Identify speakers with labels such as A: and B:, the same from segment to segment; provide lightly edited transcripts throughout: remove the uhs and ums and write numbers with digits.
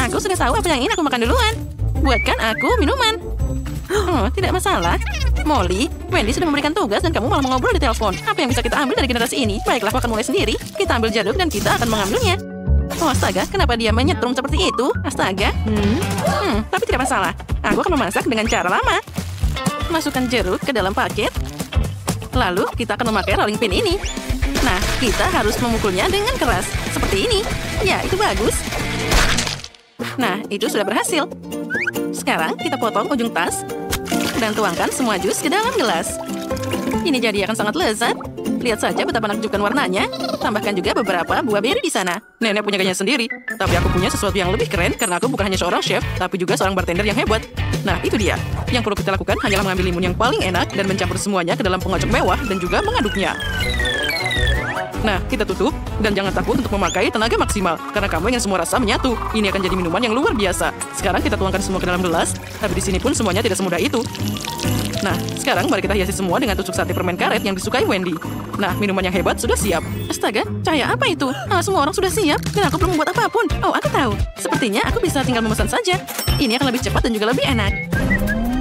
A: Aku sudah tahu apa yang ingin aku makan duluan. Buatkan aku minuman. Oh, tidak masalah. Molly, Wendy sudah memberikan tugas dan kamu malah mengobrol di telepon. Apa yang bisa kita ambil dari generasi ini? Baiklah, aku akan mulai sendiri. Kita ambil jeruk dan kita akan mengambilnya. Oh, astaga, kenapa dia menyetrum seperti itu? Astaga. Tapi tidak masalah. Aku akan memasak dengan cara lama. Masukkan jeruk ke dalam paket. Lalu, kita akan memakai rolling pin ini. Nah, kita harus memukulnya dengan keras. Seperti ini. Ya, itu bagus. Nah, itu sudah berhasil. Sekarang, kita potong ujung tas dan tuangkan semua jus ke dalam gelas. Ini jadi akan sangat lezat. Lihat saja betapa menakjubkan warnanya. Tambahkan juga beberapa buah beri di sana. Nenek punya gaya sendiri. Tapi aku punya sesuatu yang lebih keren karena aku bukan hanya seorang chef, tapi juga seorang bartender yang hebat. Nah, itu dia. Yang perlu kita lakukan hanyalah mengambil limun yang paling enak dan mencampur semuanya ke dalam pengocok mewah dan juga mengaduknya. Nah, kita tutup dan jangan takut untuk memakai tenaga maksimal karena kamu ingin semua rasa menyatu. Ini akan jadi minuman yang luar biasa. Sekarang kita tuangkan semua ke dalam gelas, tapi di sini pun semuanya tidak semudah itu. Nah, sekarang mari kita hiasi semua dengan tusuk sate permen karet yang disukai Wendy. Nah, minuman yang hebat sudah siap. Astaga, cahaya apa itu? Semua orang sudah siap dan aku belum membuat apapun. Oh, aku tahu. Sepertinya aku bisa tinggal memesan saja. Ini akan lebih cepat dan juga lebih enak.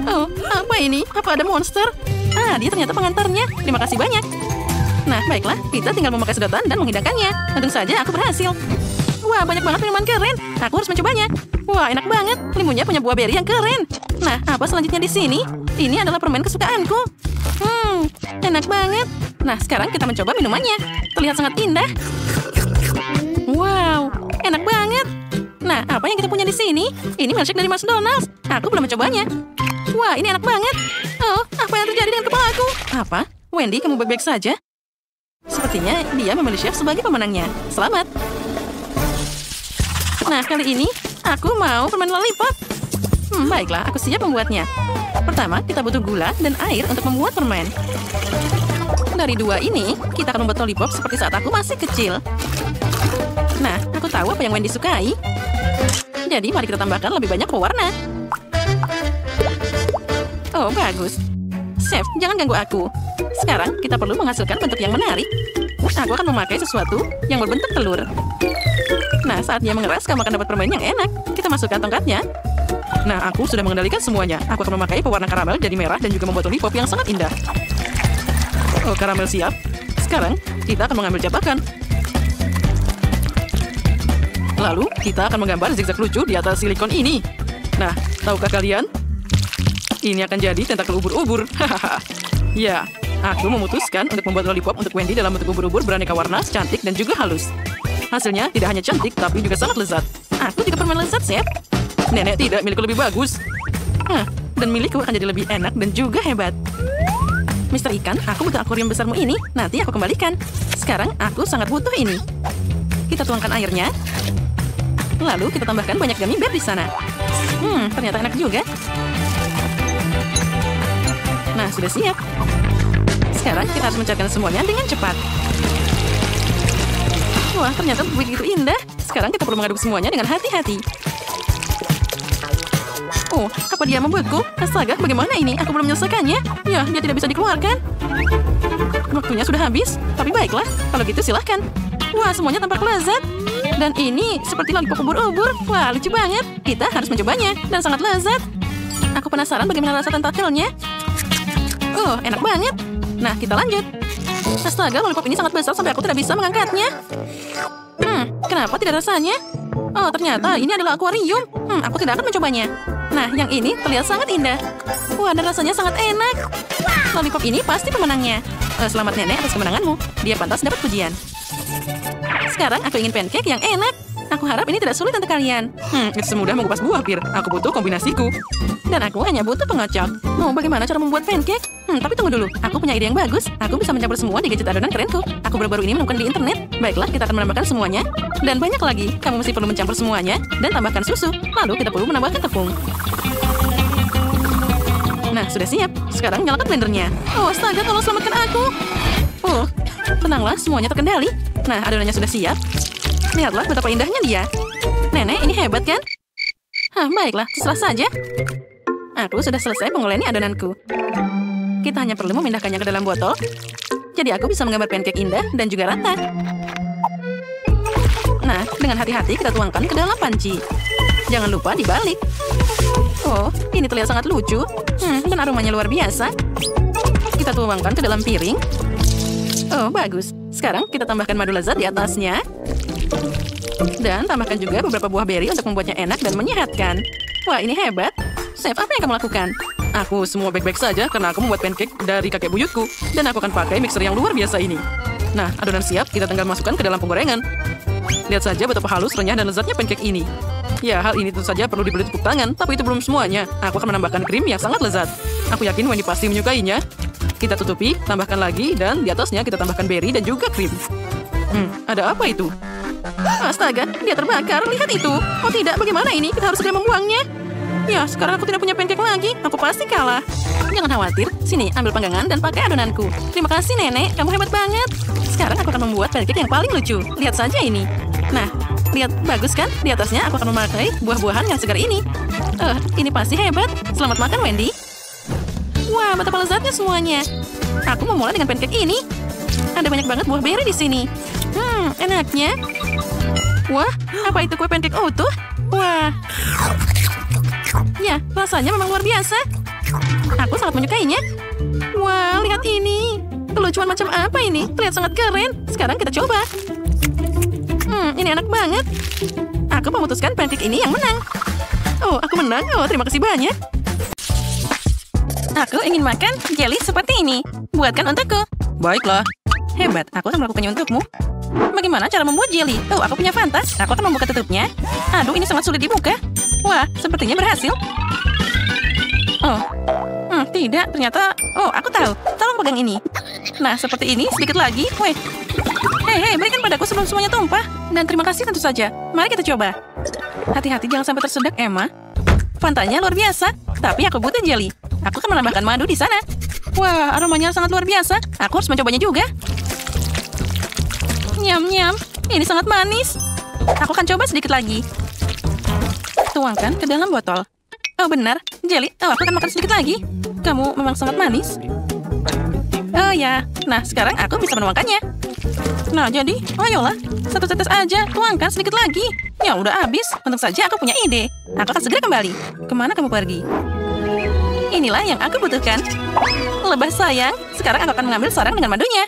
A: Oh, apa ini? Apa ada monster? Dia ternyata pengantarnya. Terima kasih banyak. Nah, baiklah, kita tinggal memakai sedotan dan menghidangkannya. Untung saja aku berhasil. Wah, banyak banget minuman keren. Aku harus mencobanya. Wah, enak banget. Limunnya punya buah beri yang keren. Nah, apa selanjutnya di sini? Ini adalah permen kesukaanku. Enak banget. Nah, sekarang kita mencoba minumannya. Terlihat sangat indah. Wow, enak banget. Nah, apa yang kita punya di sini? Ini milkshake dari McDonald's. Aku belum mencobanya. Wah, ini enak banget. Oh, apa yang terjadi dengan kepalaku? Apa? Wendy, kamu baik-baik saja? Sepertinya dia memilih chef sebagai pemenangnya. Selamat. Nah, kali ini aku mau permen lollipop. Baiklah, aku siap membuatnya. Pertama, kita butuh gula dan air untuk membuat permen. Dari dua ini, kita akan membuat lollipop seperti saat aku masih kecil. Nah, aku tahu apa yang Wendy sukai. Jadi, mari kita tambahkan lebih banyak pewarna. Oh, bagus. Chef, jangan ganggu aku. Sekarang, kita perlu menghasilkan bentuk yang menarik. Aku akan memakai sesuatu yang berbentuk telur. Nah, saat dia mengeras, kamu akan dapat permen yang enak. Kita masukkan tongkatnya. Nah, aku sudah mengendalikan semuanya. Aku akan memakai pewarna karamel jadi merah dan juga membuat lollipop yang sangat indah. Oh, karamel siap. Sekarang, kita akan mengambil cetakan. Lalu, kita akan menggambar zigzag lucu di atas silikon ini. Nah, tahukah kalian? Ini akan jadi tentakel ubur-ubur. Ya, aku memutuskan untuk membuat lollipop untuk Wendy dalam bentuk ubur-ubur beraneka warna, cantik, dan juga halus. Hasilnya tidak hanya cantik, tapi juga sangat lezat. Aku juga permen lezat, Chef. Nenek tidak, milikku lebih bagus. Dan milikku akan jadi lebih enak dan juga hebat. Mister Ikan, aku butuh akuarium besarmu ini. Nanti aku kembalikan. Sekarang aku sangat butuh ini. Kita tuangkan airnya. Lalu kita tambahkan banyak gummy bear di sana. Ternyata enak juga. Nah, sudah siap. Sekarang kita harus mencairkan semuanya dengan cepat. Wah, ternyata begitu indah. Sekarang kita perlu mengaduk semuanya dengan hati-hati. Oh, apa dia membuatku? Astaga, bagaimana ini? Aku belum menyelesaikannya. Ya, dia tidak bisa dikeluarkan. Waktunya sudah habis. Tapi baiklah, kalau gitu silahkan. Wah, semuanya tampak lezat. Dan ini seperti lollipop ubur-ubur. Wah, lucu banget. Kita harus mencobanya. Dan sangat lezat. Aku penasaran bagaimana rasa tentakelnya. Oh, enak banget. Nah, kita lanjut. Astaga, lollipop ini sangat besar sampai aku tidak bisa mengangkatnya. Kenapa tidak rasanya? Oh, ternyata ini adalah akuarium. Aku tidak akan mencobanya. Nah, yang ini terlihat sangat indah. Wah, dan rasanya sangat enak. Lollipop ini pasti pemenangnya. Selamat Nenek atas kemenanganmu. Dia pantas dapat pujian. Sekarang aku ingin pancake yang enak. Aku harap ini tidak sulit untuk kalian. Itu semudah mengupas buah pir. Aku butuh kombinasiku. Dan aku hanya butuh pengocok. Oh, bagaimana cara membuat pancake? Tapi tunggu dulu. Aku punya ide yang bagus. Aku bisa mencampur semua di gadget adonan kerenku. Aku baru-baru ini menemukan di internet. Baiklah, kita akan menambahkan semuanya. Dan banyak lagi. Kamu mesti perlu mencampur semuanya. Dan tambahkan susu. Lalu kita perlu menambahkan tepung. Nah, sudah siap. Sekarang nyalakan blendernya. Oh, astaga, tolong selamatkan aku. Oh, tenanglah, semuanya terkendali. Nah, adonannya sudah siap. Lihatlah betapa indahnya dia. Nenek, ini hebat kan? Baiklah, terserah saja. Aku sudah selesai menguleni adonanku. Kita hanya perlu memindahkannya ke dalam botol. Jadi aku bisa menggambar pancake indah dan juga rata. Nah, dengan hati-hati kita tuangkan ke dalam panci. Jangan lupa dibalik. Oh, ini terlihat sangat lucu. Dan aromanya luar biasa. Kita tuangkan ke dalam piring. Oh, bagus. Sekarang kita tambahkan madu lezat di atasnya. Dan tambahkan juga beberapa buah beri untuk membuatnya enak dan menyehatkan. Wah, ini hebat. Chef, apa yang kamu lakukan? Aku semua baik-baik saja karena aku membuat pancake dari kakek buyutku. Dan aku akan pakai mixer yang luar biasa ini. Nah, adonan siap, kita tinggal masukkan ke dalam penggorengan. Lihat saja betapa halus, renyah, dan lezatnya pancake ini. Ya, hal ini tentu saja perlu diberi tepuk tangan, tapi itu belum semuanya. Aku akan menambahkan krim yang sangat lezat. Aku yakin Wendy pasti menyukainya. Kita tutupi, tambahkan lagi, dan di atasnya kita tambahkan beri dan juga krim. Ada apa itu? Astaga, dia terbakar. Lihat itu. Oh tidak, bagaimana ini? Kita harus segera membuangnya. Ya, sekarang aku tidak punya pancake lagi. Aku pasti kalah. Jangan khawatir. Sini, ambil panggangan dan pakai adonanku. Terima kasih, Nenek. Kamu hebat banget. Sekarang aku akan membuat pancake yang paling lucu. Lihat saja ini. Nah, lihat, bagus kan? Di atasnya aku akan memakai buah-buahan yang segar ini. Ini pasti hebat. Selamat makan, Wendy. Wah, betapa lezatnya semuanya. Aku memulai dengan pancake ini. Ada banyak banget buah beri di sini. Enaknya. Wah, apa itu kue pancake utuh? Wah. Ya, rasanya memang luar biasa. Aku sangat menyukainya. Wah, lihat ini. Kelucuan macam apa ini? Terlihat sangat keren. Sekarang kita coba. Ini enak banget. Aku memutuskan pancake ini yang menang. Oh, aku menang. Oh, terima kasih banyak. Aku ingin makan jelly seperti ini. Buatkan untukku. Baiklah. Hebat, aku akan melakukannya untukmu. Bagaimana cara membuat jelly? Oh, aku punya fantas. Aku akan membuka tutupnya. Aduh, ini sangat sulit dibuka. Wah, sepertinya berhasil. Oh, tidak. Ternyata, aku tahu. Tolong pegang ini. Nah, seperti ini. Sedikit lagi. Weh. Hei, berikan padaku sebelum semuanya tumpah. Dan terima kasih tentu saja. Mari kita coba. Hati-hati, jangan sampai tersedak, Emma. Fantanya luar biasa. Tapi aku butuh jelly. Aku akan menambahkan madu di sana. Wah, aromanya sangat luar biasa. Aku harus mencobanya juga. Nyam-nyam. Ini sangat manis. Aku akan coba sedikit lagi. Tuangkan ke dalam botol. Oh, benar. Jelly. Oh, aku akan makan sedikit lagi. Kamu memang sangat manis. Oh, ya. Nah, sekarang aku bisa menuangkannya. Nah, jadi, ayolah. Satu tetes aja. Tuangkan sedikit lagi. Ya, udah habis. Untung saja aku punya ide. Aku akan segera kembali. Kemana kamu pergi? Inilah yang aku butuhkan. Lebah sayang. Sekarang aku akan mengambil sarang dengan madunya.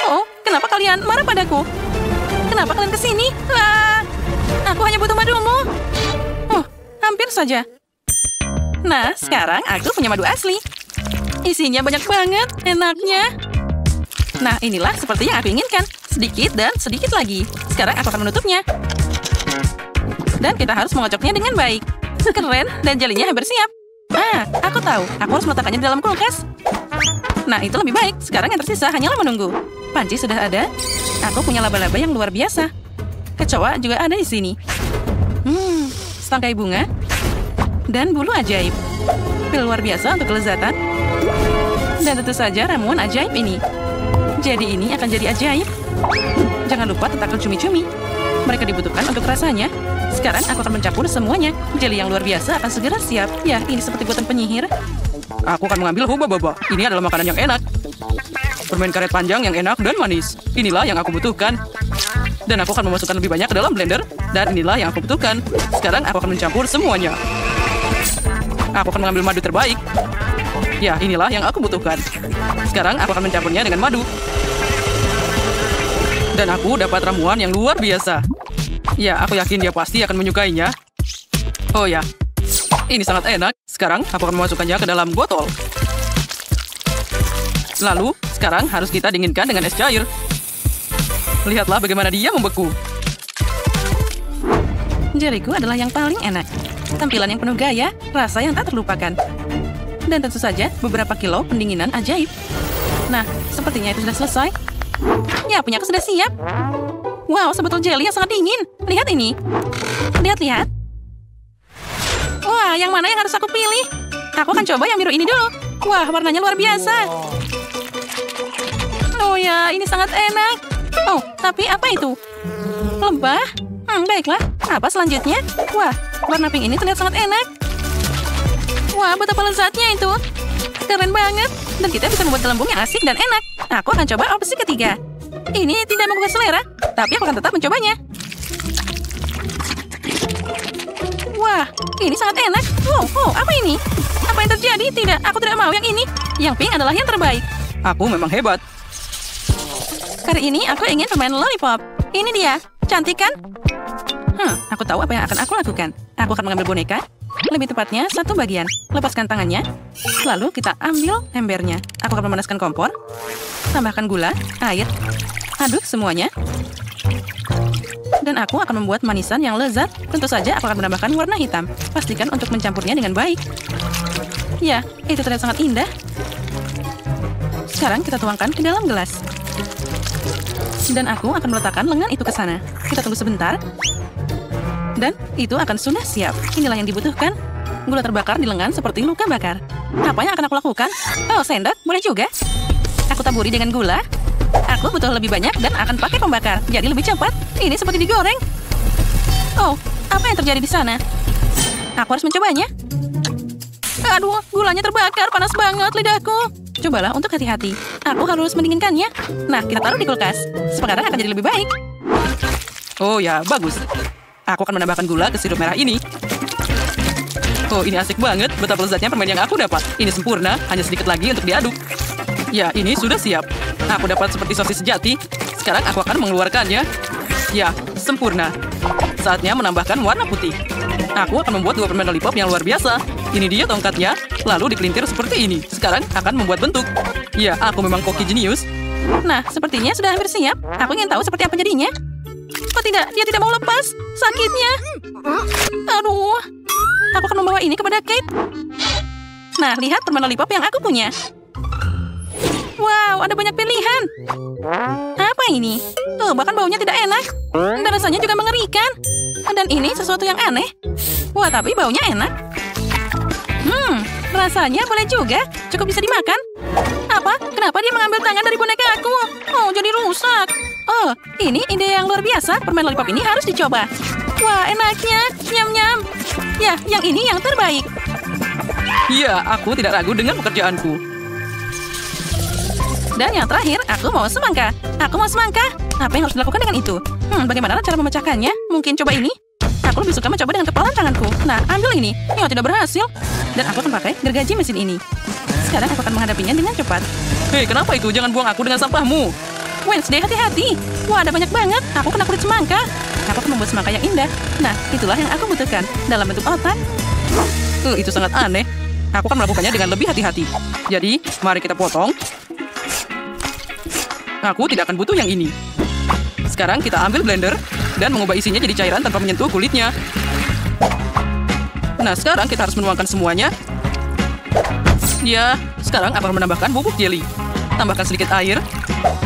A: Oh, kenapa kalian marah padaku? Kenapa kalian kesini? Aku hanya butuh madumu. Oh, hampir saja. Nah, sekarang aku punya madu asli. Isinya banyak banget. Enaknya. Nah, inilah seperti yang aku inginkan. Sedikit dan sedikit lagi. Sekarang aku akan menutupnya. Dan kita harus mengocoknya dengan baik. Keren, dan jelinya hampir siap. Aku tahu. Aku harus meletakkannya di dalam kulkas. Nah, itu lebih baik. Sekarang yang tersisa hanyalah menunggu. Panci sudah ada. Aku punya laba-laba yang luar biasa. Kecoa juga ada di sini. Setangkai bunga. Dan bulu ajaib. Pil luar biasa untuk kelezatan. Dan tentu saja ramuan ajaib ini. Jadi ini akan jadi ajaib. Jangan lupa tentakel cumi-cumi. Mereka dibutuhkan untuk rasanya. Sekarang aku akan mencampur semuanya. Jelly yang luar biasa akan segera siap. Ya, ini seperti buatan penyihir. Aku akan mengambil hubba-baba. Ini adalah makanan yang enak. Permen karet panjang yang enak dan manis. Inilah yang aku butuhkan. Dan aku akan memasukkan lebih banyak ke dalam blender. Dan inilah yang aku butuhkan. Sekarang aku akan mencampur semuanya. Aku akan mengambil madu terbaik. Ya, inilah yang aku butuhkan. Sekarang aku akan mencampurnya dengan madu. Dan aku dapat ramuan yang luar biasa. Ya, aku yakin dia pasti akan menyukainya. Oh ya, ini sangat enak. Sekarang aku akan memasukkannya ke dalam botol. Lalu, sekarang harus kita dinginkan dengan es cair. Lihatlah bagaimana dia membeku. Jeliku adalah yang paling enak. Tampilan yang penuh gaya, rasa yang tak terlupakan. Dan tentu saja beberapa kilo pendinginan ajaib. Nah, sepertinya itu sudah selesai. Ya, punyaku sudah siap. Wow, sebotol jelly yang sangat dingin. Lihat ini. Lihat. Wah, yang mana yang harus aku pilih? Aku akan coba yang biru ini dulu. Wah, warnanya luar biasa. Oh ya, ini sangat enak. Oh, tapi apa itu? Lebah? Baiklah. Apa selanjutnya? Wah, warna pink ini terlihat sangat enak. Wah, betapa lezatnya itu. Keren banget. Dan kita bisa membuat gelembung yang asik dan enak. Aku akan coba opsi ketiga. Ini tidak menggugah selera, tapi aku akan tetap mencobanya. Wah, ini sangat enak. Wow, apa ini? Apa yang terjadi? Tidak, aku tidak mau yang ini. Yang pink adalah yang terbaik.
B: Aku memang hebat.
A: Kali ini aku ingin permainan lollipop. Ini dia. Cantik kan? Aku tahu apa yang akan aku lakukan. Aku akan mengambil boneka. Lebih tepatnya, satu bagian. Lepaskan tangannya. Lalu kita ambil embernya. Aku akan memanaskan kompor. Tambahkan gula, air. Aduk semuanya. Dan aku akan membuat manisan yang lezat. Tentu saja aku akan menambahkan warna hitam. Pastikan untuk mencampurnya dengan baik. Ya, itu terlihat sangat indah. Sekarang kita tuangkan ke dalam gelas. Dan aku akan meletakkan lengan itu ke sana. Kita tunggu sebentar. Dan itu akan sudah siap. Inilah yang dibutuhkan. Gula terbakar di lengan seperti luka bakar. Apa yang akan aku lakukan? Oh, sendok, boleh juga. Aku taburi dengan gula. Aku butuh lebih banyak dan akan pakai pembakar. Jadi lebih cepat. Ini seperti digoreng. Oh, apa yang terjadi di sana? Aku harus mencobanya. Aduh, gulanya terbakar. Panas banget lidahku. Cobalah untuk hati-hati. Aku harus mendinginkannya. Nah, kita taruh di kulkas. Sekarang akan jadi lebih baik.
B: Oh ya, bagus. Aku akan menambahkan gula ke sirup merah ini. Oh, ini asik banget. Betapa lezatnya permen yang aku dapat. Ini sempurna, hanya sedikit lagi untuk diaduk. Ya, ini sudah siap. Aku dapat seperti sosis sejati. Sekarang aku akan mengeluarkannya. Ya, sempurna. Saatnya menambahkan warna putih. Aku akan membuat 2 permen lollipop yang luar biasa. Ini dia tongkatnya, lalu dipelintir seperti ini. Sekarang akan membuat bentuk. Ya, aku memang koki jenius.
A: Nah, sepertinya sudah hampir siap. Aku ingin tahu seperti apa jadinya. Oh tidak, dia tidak mau lepas. Sakitnya. Aduh. Aku akan membawa ini kepada Kate. Nah, lihat permen lollipop yang aku punya. Wow, ada banyak pilihan. Apa ini? Oh, bahkan baunya tidak enak. Dan rasanya juga mengerikan. Dan ini sesuatu yang aneh. Wah, tapi baunya enak. Rasanya boleh juga. Cukup bisa dimakan. Apa? Kenapa dia mengambil tangan dari boneka aku? Oh, jadi rusak. Oh, ini ide yang luar biasa. Permen lollipop ini harus dicoba. Wah, enaknya. Nyam-nyam. Ya, yang ini yang terbaik.
B: Iya, aku tidak ragu dengan pekerjaanku.
A: Dan yang terakhir, aku mau semangka. Aku mau semangka. Apa yang harus dilakukan dengan itu? Bagaimana cara memecahkannya? Mungkin coba ini? Aku lebih suka mencoba dengan kepalan tanganku. Nah, ambil ini. Ya, tidak berhasil. Dan aku akan pakai gergaji mesin ini. Sekarang aku akan menghadapinya dengan cepat.
B: Hei, kenapa itu? Jangan buang aku dengan sampahmu.
A: Wednesday, hati-hati. Wah, ada banyak banget. Aku kena kulit semangka. Aku akan membuat semangka yang indah. Nah, itulah yang aku butuhkan. Dalam bentuk otak.
B: Itu sangat aneh. Aku akan melakukannya dengan lebih hati-hati. Jadi, mari kita potong. Aku tidak akan butuh yang ini. Sekarang kita ambil blender dan mengubah isinya jadi cairan tanpa menyentuh kulitnya. Nah, sekarang kita harus menuangkan semuanya. Ya, sekarang aku akan menambahkan bubuk jelly. Tambahkan sedikit air,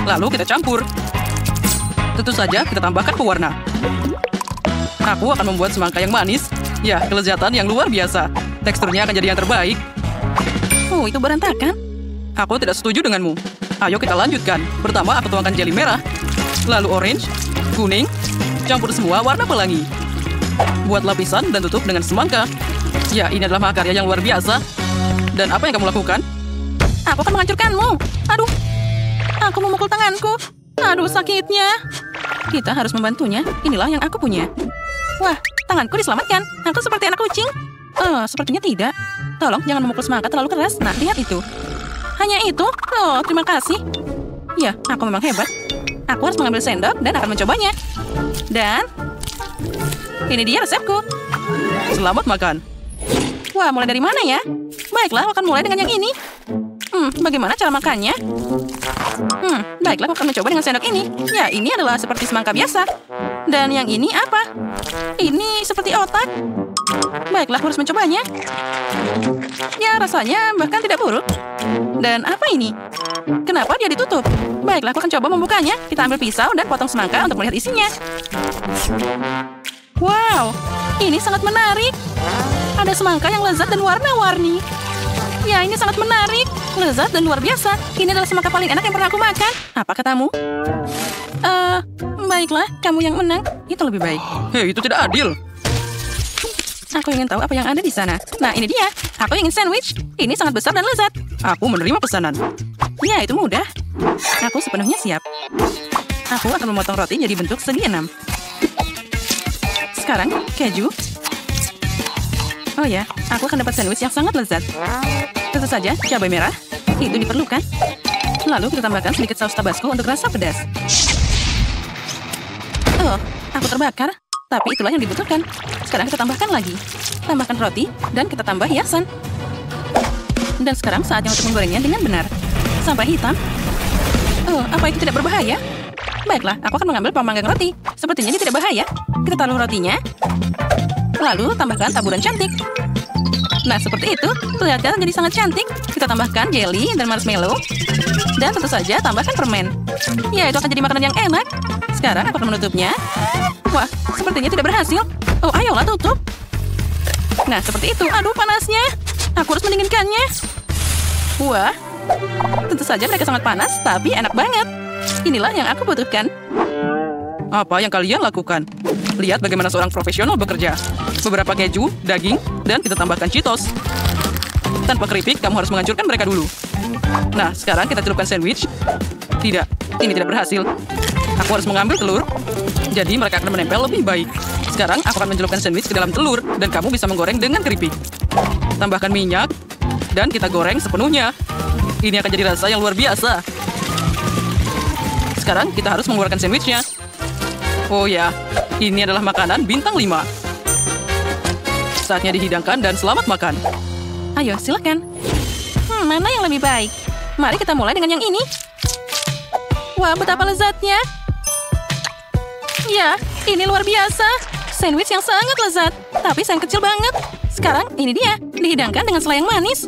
B: lalu kita campur. Tentu saja kita tambahkan pewarna. Aku akan membuat semangka yang manis. Ya, kelezatan yang luar biasa. Teksturnya akan jadi yang terbaik.
A: Oh, itu berantakan.
B: Aku tidak setuju denganmu. Ayo kita lanjutkan. Pertama, aku tuangkan jelly merah. Lalu orange, kuning, campur semua warna pelangi. Buat lapisan dan tutup dengan semangka. Ya, ini adalah mahakarya yang luar biasa. Dan apa yang kamu lakukan?
A: Aku akan menghancurkanmu. Aduh, aku memukul tanganku. Aduh, sakitnya. Kita harus membantunya. Inilah yang aku punya. Wah, tanganku diselamatkan. Aku seperti anak kucing. Sepertinya tidak. Tolong jangan memukul semangka terlalu keras. Nah, lihat itu. Hanya itu? Oh, terima kasih. Ya, aku memang hebat. Aku harus mengambil sendok dan akan mencobanya. Dan ini dia resepku.
B: Selamat makan.
A: Wah, mulai dari mana ya? Baiklah, aku akan mulai dengan yang ini. Bagaimana cara makannya? Baiklah, aku akan mencoba dengan sendok ini. Ya, ini adalah seperti semangka biasa. Dan yang ini apa? Ini seperti otak. Baiklah, aku harus mencobanya. Ya, rasanya bahkan tidak buruk. Dan apa ini? Kenapa dia ditutup? Baiklah, aku akan coba membukanya. Kita ambil pisau dan potong semangka untuk melihat isinya. Wow, ini sangat menarik. Ada semangka yang lezat dan warna-warni. Ya, ini sangat menarik. Lezat dan luar biasa. Ini adalah semangka paling enak yang pernah aku makan. Apa katamu? Baiklah, kamu yang menang. Itu lebih baik.
B: Hei, itu tidak adil.
A: Aku ingin tahu apa yang ada di sana. Nah, ini dia. Aku ingin sandwich. Ini sangat besar dan lezat.
B: Aku menerima pesanan.
A: Ya, itu mudah. Aku sepenuhnya siap. Aku akan memotong roti jadi bentuk segi 6. Sekarang, keju.
B: Oh ya, aku akan dapat sandwich yang sangat lezat. Tentu saja, cabai merah. Itu diperlukan. Lalu kita tambahkan sedikit saus tabasco untuk rasa pedas. Oh, aku terbakar. Tapi itulah yang dibutuhkan. Sekarang kita tambahkan lagi. Tambahkan roti, dan kita tambah hiasan. Dan sekarang saatnya untuk menggorengnya dengan benar. Sampai hitam. Oh, apa itu tidak berbahaya? Baiklah, aku akan mengambil pemanggang roti. Sepertinya ini tidak bahaya. Kita taruh rotinya. Lalu tambahkan taburan cantik. Nah, seperti itu. Kelihatan jadi sangat cantik. Kita tambahkan jelly dan marshmallow. Dan tentu saja tambahkan permen. Ya, itu akan jadi makanan yang enak. Sekarang aku akan menutupnya. Wah, sepertinya tidak berhasil. Oh, ayolah tutup. Nah, seperti itu. Aduh, panasnya. Aku harus mendinginkannya. Wah, tentu saja mereka sangat panas, tapi enak banget. Inilah yang aku butuhkan. Apa yang kalian lakukan? Lihat bagaimana seorang profesional bekerja. Beberapa keju, daging, dan kita tambahkan Cheetos. Tanpa keripik, kamu harus menghancurkan mereka dulu. Nah, sekarang kita celupkan sandwich. Tidak, ini tidak berhasil. Aku harus mengambil telur. Jadi mereka akan menempel lebih baik. Sekarang aku akan mencelupkan sandwich ke dalam telur. Dan kamu bisa menggoreng dengan keripik. Tambahkan minyak. Dan kita goreng sepenuhnya. Ini akan jadi rasa yang luar biasa. Sekarang kita harus mengeluarkan sandwichnya. Oh ya, ini adalah makanan bintang 5. Saatnya dihidangkan dan selamat makan. Ayo, silakan. Mana yang lebih baik? Mari kita mulai dengan yang ini. Wah, betapa lezatnya. Ya, ini luar biasa. Sandwich yang sangat lezat, tapi sayang kecil banget. Sekarang ini dia, dihidangkan dengan selai yang manis.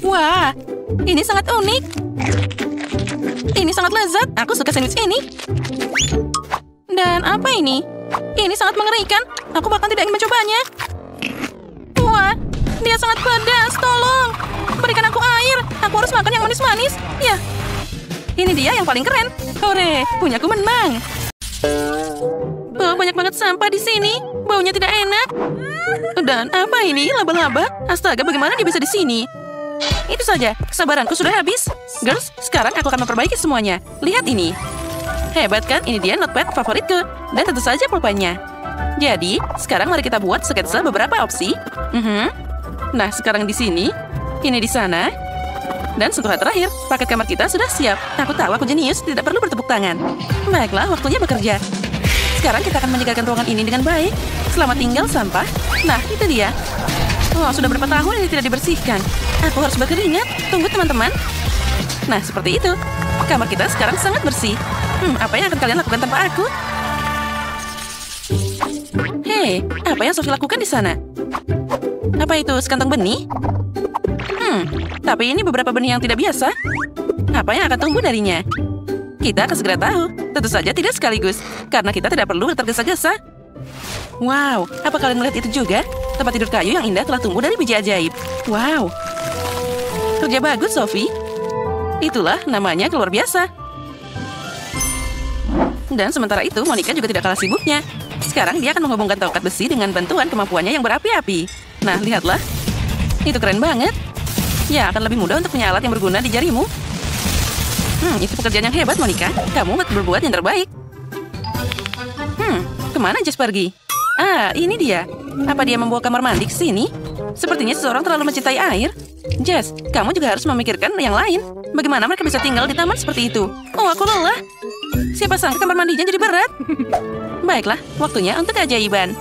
B: Wah, ini sangat unik. Ini sangat lezat. Aku suka sandwich ini. Dan apa ini? Ini sangat mengerikan. Aku bahkan tidak ingin mencobanya. Wah, dia sangat pedas. Tolong, berikan aku air. Aku harus makan yang manis-manis. Ya, ini dia yang paling keren. Hore, punyaku menang. Oh, banyak banget sampah di sini. Baunya tidak enak. Dan apa ini? Laba-laba? Astaga, bagaimana dia bisa di sini? Itu saja, kesabaranku sudah habis. Girls, sekarang aku akan memperbaiki semuanya. Lihat ini. Hebat kan? Ini dia notepad favoritku. Dan tentu saja pulpennya. Jadi, sekarang mari kita buat sketsa beberapa opsi. Nah, sekarang di sini. Ini di sana. Dan sentuhan terakhir, paket kamar kita sudah siap. Aku tahu aku jenius, tidak perlu bertepuk tangan. Baiklah, waktunya bekerja. Sekarang kita akan menjaga ruangan ini dengan baik. Selamat tinggal, sampah. Nah, itu dia. Oh, sudah berapa tahun ini tidak dibersihkan. Aku harus berkeringat. Tunggu, teman-teman. Nah, seperti itu. Kamar kita sekarang sangat bersih. Apa yang akan kalian lakukan tanpa aku? Hei, apa yang Sophie lakukan di sana? Apa itu, sekantong benih? Tapi ini beberapa benih yang tidak biasa. Apa yang akan tumbuh darinya? Kita akan segera tahu. Tentu saja tidak sekaligus, karena kita tidak perlu tergesa-gesa. Wow, apa kalian melihat itu juga? Tempat tidur kayu yang indah telah tumbuh dari biji ajaib. Wow. Kerja bagus, Sophie. Itulah namanya luar biasa. Dan sementara itu, Monica juga tidak kalah sibuknya. Sekarang dia akan menghubungkan tongkat besi dengan bantuan kemampuannya yang berapi-api. Nah, lihatlah. Itu keren banget. Ya, akan lebih mudah untuk punya alat yang berguna di jarimu. Itu pekerjaan yang hebat, Monica. Kamu berbuat yang terbaik. Kemana Jess pergi? Ah, ini dia. Apa dia membawa kamar mandi ke sini? Sepertinya seseorang terlalu mencintai air. Jess, kamu juga harus memikirkan yang lain. Bagaimana mereka bisa tinggal di taman seperti itu? Oh, aku lelah. Siapa sangka kamar mandinya jadi berat? Baiklah, waktunya untuk keajaiban.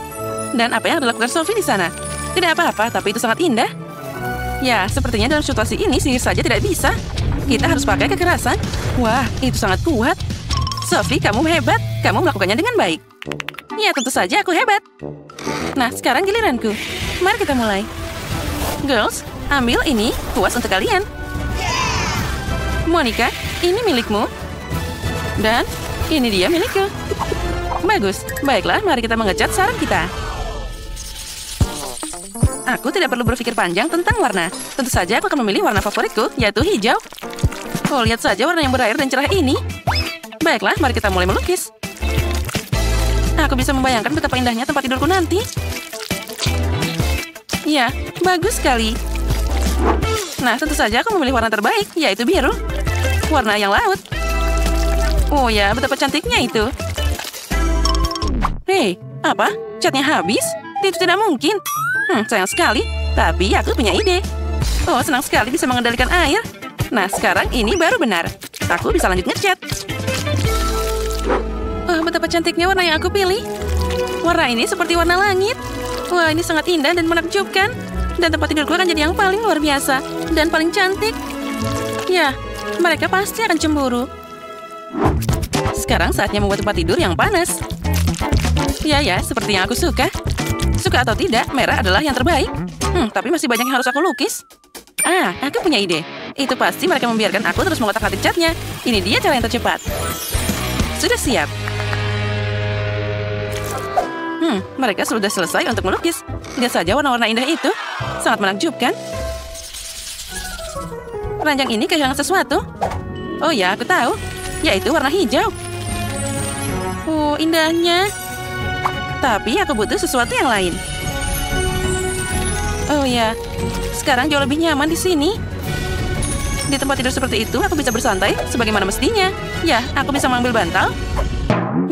B: Dan apa yang dilakukan Sophie di sana? Tidak apa-apa, tapi itu sangat indah. Ya, sepertinya dalam situasi ini sihir saja tidak bisa. Kita harus pakai kekerasan. Wah, itu sangat kuat. Sophie, kamu hebat. Kamu melakukannya dengan baik. Ya, tentu saja aku hebat. Nah, sekarang giliranku. Mari kita mulai. Girls, ambil ini. Puas untuk kalian. Monica, ini milikmu. Dan ini dia milikku. Bagus. Baiklah, mari kita mengecat sarang kita. Aku tidak perlu berpikir panjang tentang warna. Tentu saja aku akan memilih warna favoritku, yaitu hijau. Oh, lihat saja warna yang berair dan cerah ini. Baiklah, mari kita mulai melukis. Aku bisa membayangkan betapa indahnya tempat tidurku nanti. Ya, bagus sekali. Nah, tentu saja aku memilih warna terbaik, yaitu biru. Warna yang laut. Oh ya, betapa cantiknya itu. Hei, apa? Catnya habis? Itu tidak mungkin. Sayang sekali.
A: Tapi aku punya ide. Oh, senang sekali bisa mengendalikan air. Nah, sekarang ini baru benar. Aku bisa lanjut ngecat. Oh, betapa cantiknya warna yang aku pilih. Warna ini seperti warna langit. Wah, ini sangat indah dan menakjubkan. Dan tempat tidurku akan jadi yang paling luar biasa. Dan paling cantik. Ya, mereka pasti akan cemburu. Sekarang saatnya membuat tempat tidur yang panas. Ya, seperti yang aku suka. Suka atau tidak, merah adalah yang terbaik. Tapi masih banyak yang harus aku lukis. Aku punya ide. Itu pasti mereka membiarkan aku terus mengotak-atik catnya. Ini dia cara yang tercepat. Sudah siap. Mereka sudah selesai untuk melukis. Lihat saja warna-warna indah itu. Sangat menakjubkan. Ranjang ini kehilangan sesuatu. Oh ya, aku tahu. Yaitu warna hijau. Oh, indahnya. Tapi aku butuh sesuatu yang lain. Oh ya, sekarang jauh lebih nyaman di sini. Di tempat tidur seperti itu, aku bisa bersantai sebagaimana mestinya. Ya, aku bisa mengambil bantal.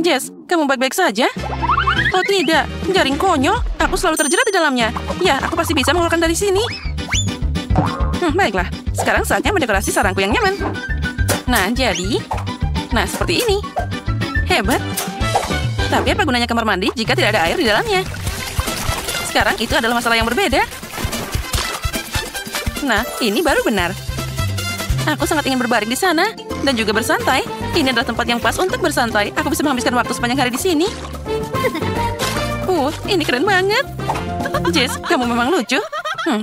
A: Jess, kamu baik-baik saja? Oh tidak, jaring konyol. Aku selalu terjerat di dalamnya. Ya, aku pasti bisa mengeluarkan dari sini. Baiklah, sekarang saatnya mendekorasi sarangku yang nyaman. Nah, seperti ini. Hebat. Tapi apa gunanya kamar mandi jika tidak ada air di dalamnya? Sekarang itu adalah masalah yang berbeda. Nah, ini baru benar. Aku sangat ingin berbaring di sana dan juga bersantai. Ini adalah tempat yang pas untuk bersantai. Aku bisa menghabiskan waktu sepanjang hari di sini. Ini keren banget. Jess, kamu memang lucu.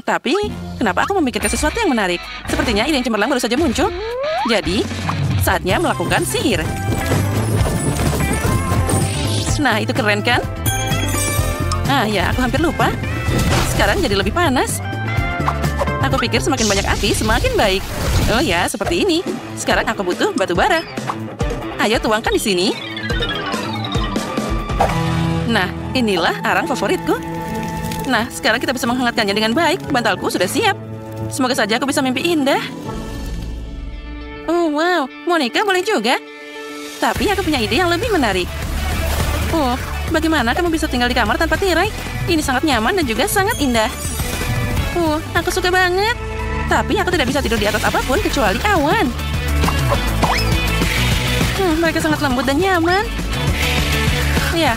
A: Tapi kenapa aku memikirkan sesuatu yang menarik? Sepertinya ide yang cemerlang baru saja muncul. Jadi, saatnya melakukan sihir. Nah, itu keren kan? Ya, aku hampir lupa. Sekarang jadi lebih panas. Aku pikir semakin banyak api, semakin baik. Oh ya, seperti ini. Sekarang aku butuh batu bara. Ayo tuangkan di sini. Nah, inilah arang favoritku. Nah, sekarang kita bisa menghangatkannya dengan baik. Bantalku sudah siap. Semoga saja aku bisa mimpi indah. Oh, wow. Monica boleh juga. Tapi aku punya ide yang lebih menarik. Bagaimana kamu bisa tinggal di kamar tanpa tirai? Ini sangat nyaman dan juga sangat indah. Aku suka banget. Tapi aku tidak bisa tidur di atas apapun kecuali awan. Mereka sangat lembut dan nyaman. Ya,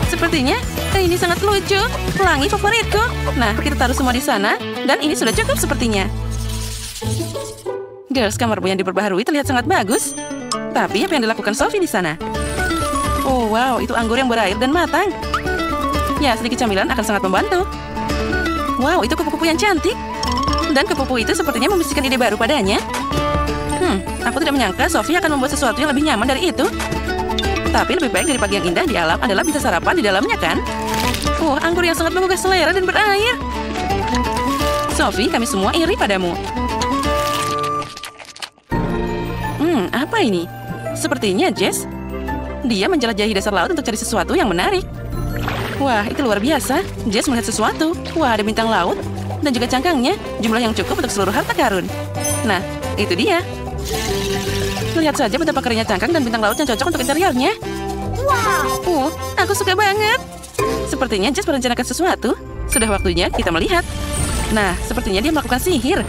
A: sepertinya ini sangat lucu. Pelangi favoritku. Nah, kita taruh semua di sana. Dan ini sudah cukup sepertinya. Girls, kamarmu yang diperbaharui terlihat sangat bagus. Tapi apa yang dilakukan Sophie di sana? Oh, wow, itu anggur yang berair dan matang. Ya, sedikit camilan akan sangat membantu. Wow, itu kupu-kupu yang cantik. Dan kupu-kupu itu sepertinya membisikkan ide baru padanya. Aku tidak menyangka Sophie akan membuat sesuatu yang lebih nyaman dari itu. Tapi lebih baik dari pagi yang indah di alam adalah bisa sarapan di dalamnya, kan? Anggur yang sangat menggugah selera dan berair. Sophie, kami semua iri padamu. Apa ini? Sepertinya Jess. Dia menjelajahi dasar laut untuk cari sesuatu yang menarik. Wah, itu luar biasa. Jess melihat sesuatu. Wah, ada bintang laut. Dan juga cangkangnya. Jumlah yang cukup untuk seluruh harta karun. Nah, itu dia. Lihat saja betapa kerennya cangkang dan bintang laut yang cocok untuk interiornya. Wow. Aku suka banget. Sepertinya Jess merencanakan sesuatu. Sudah waktunya kita melihat. Nah, sepertinya dia melakukan sihir.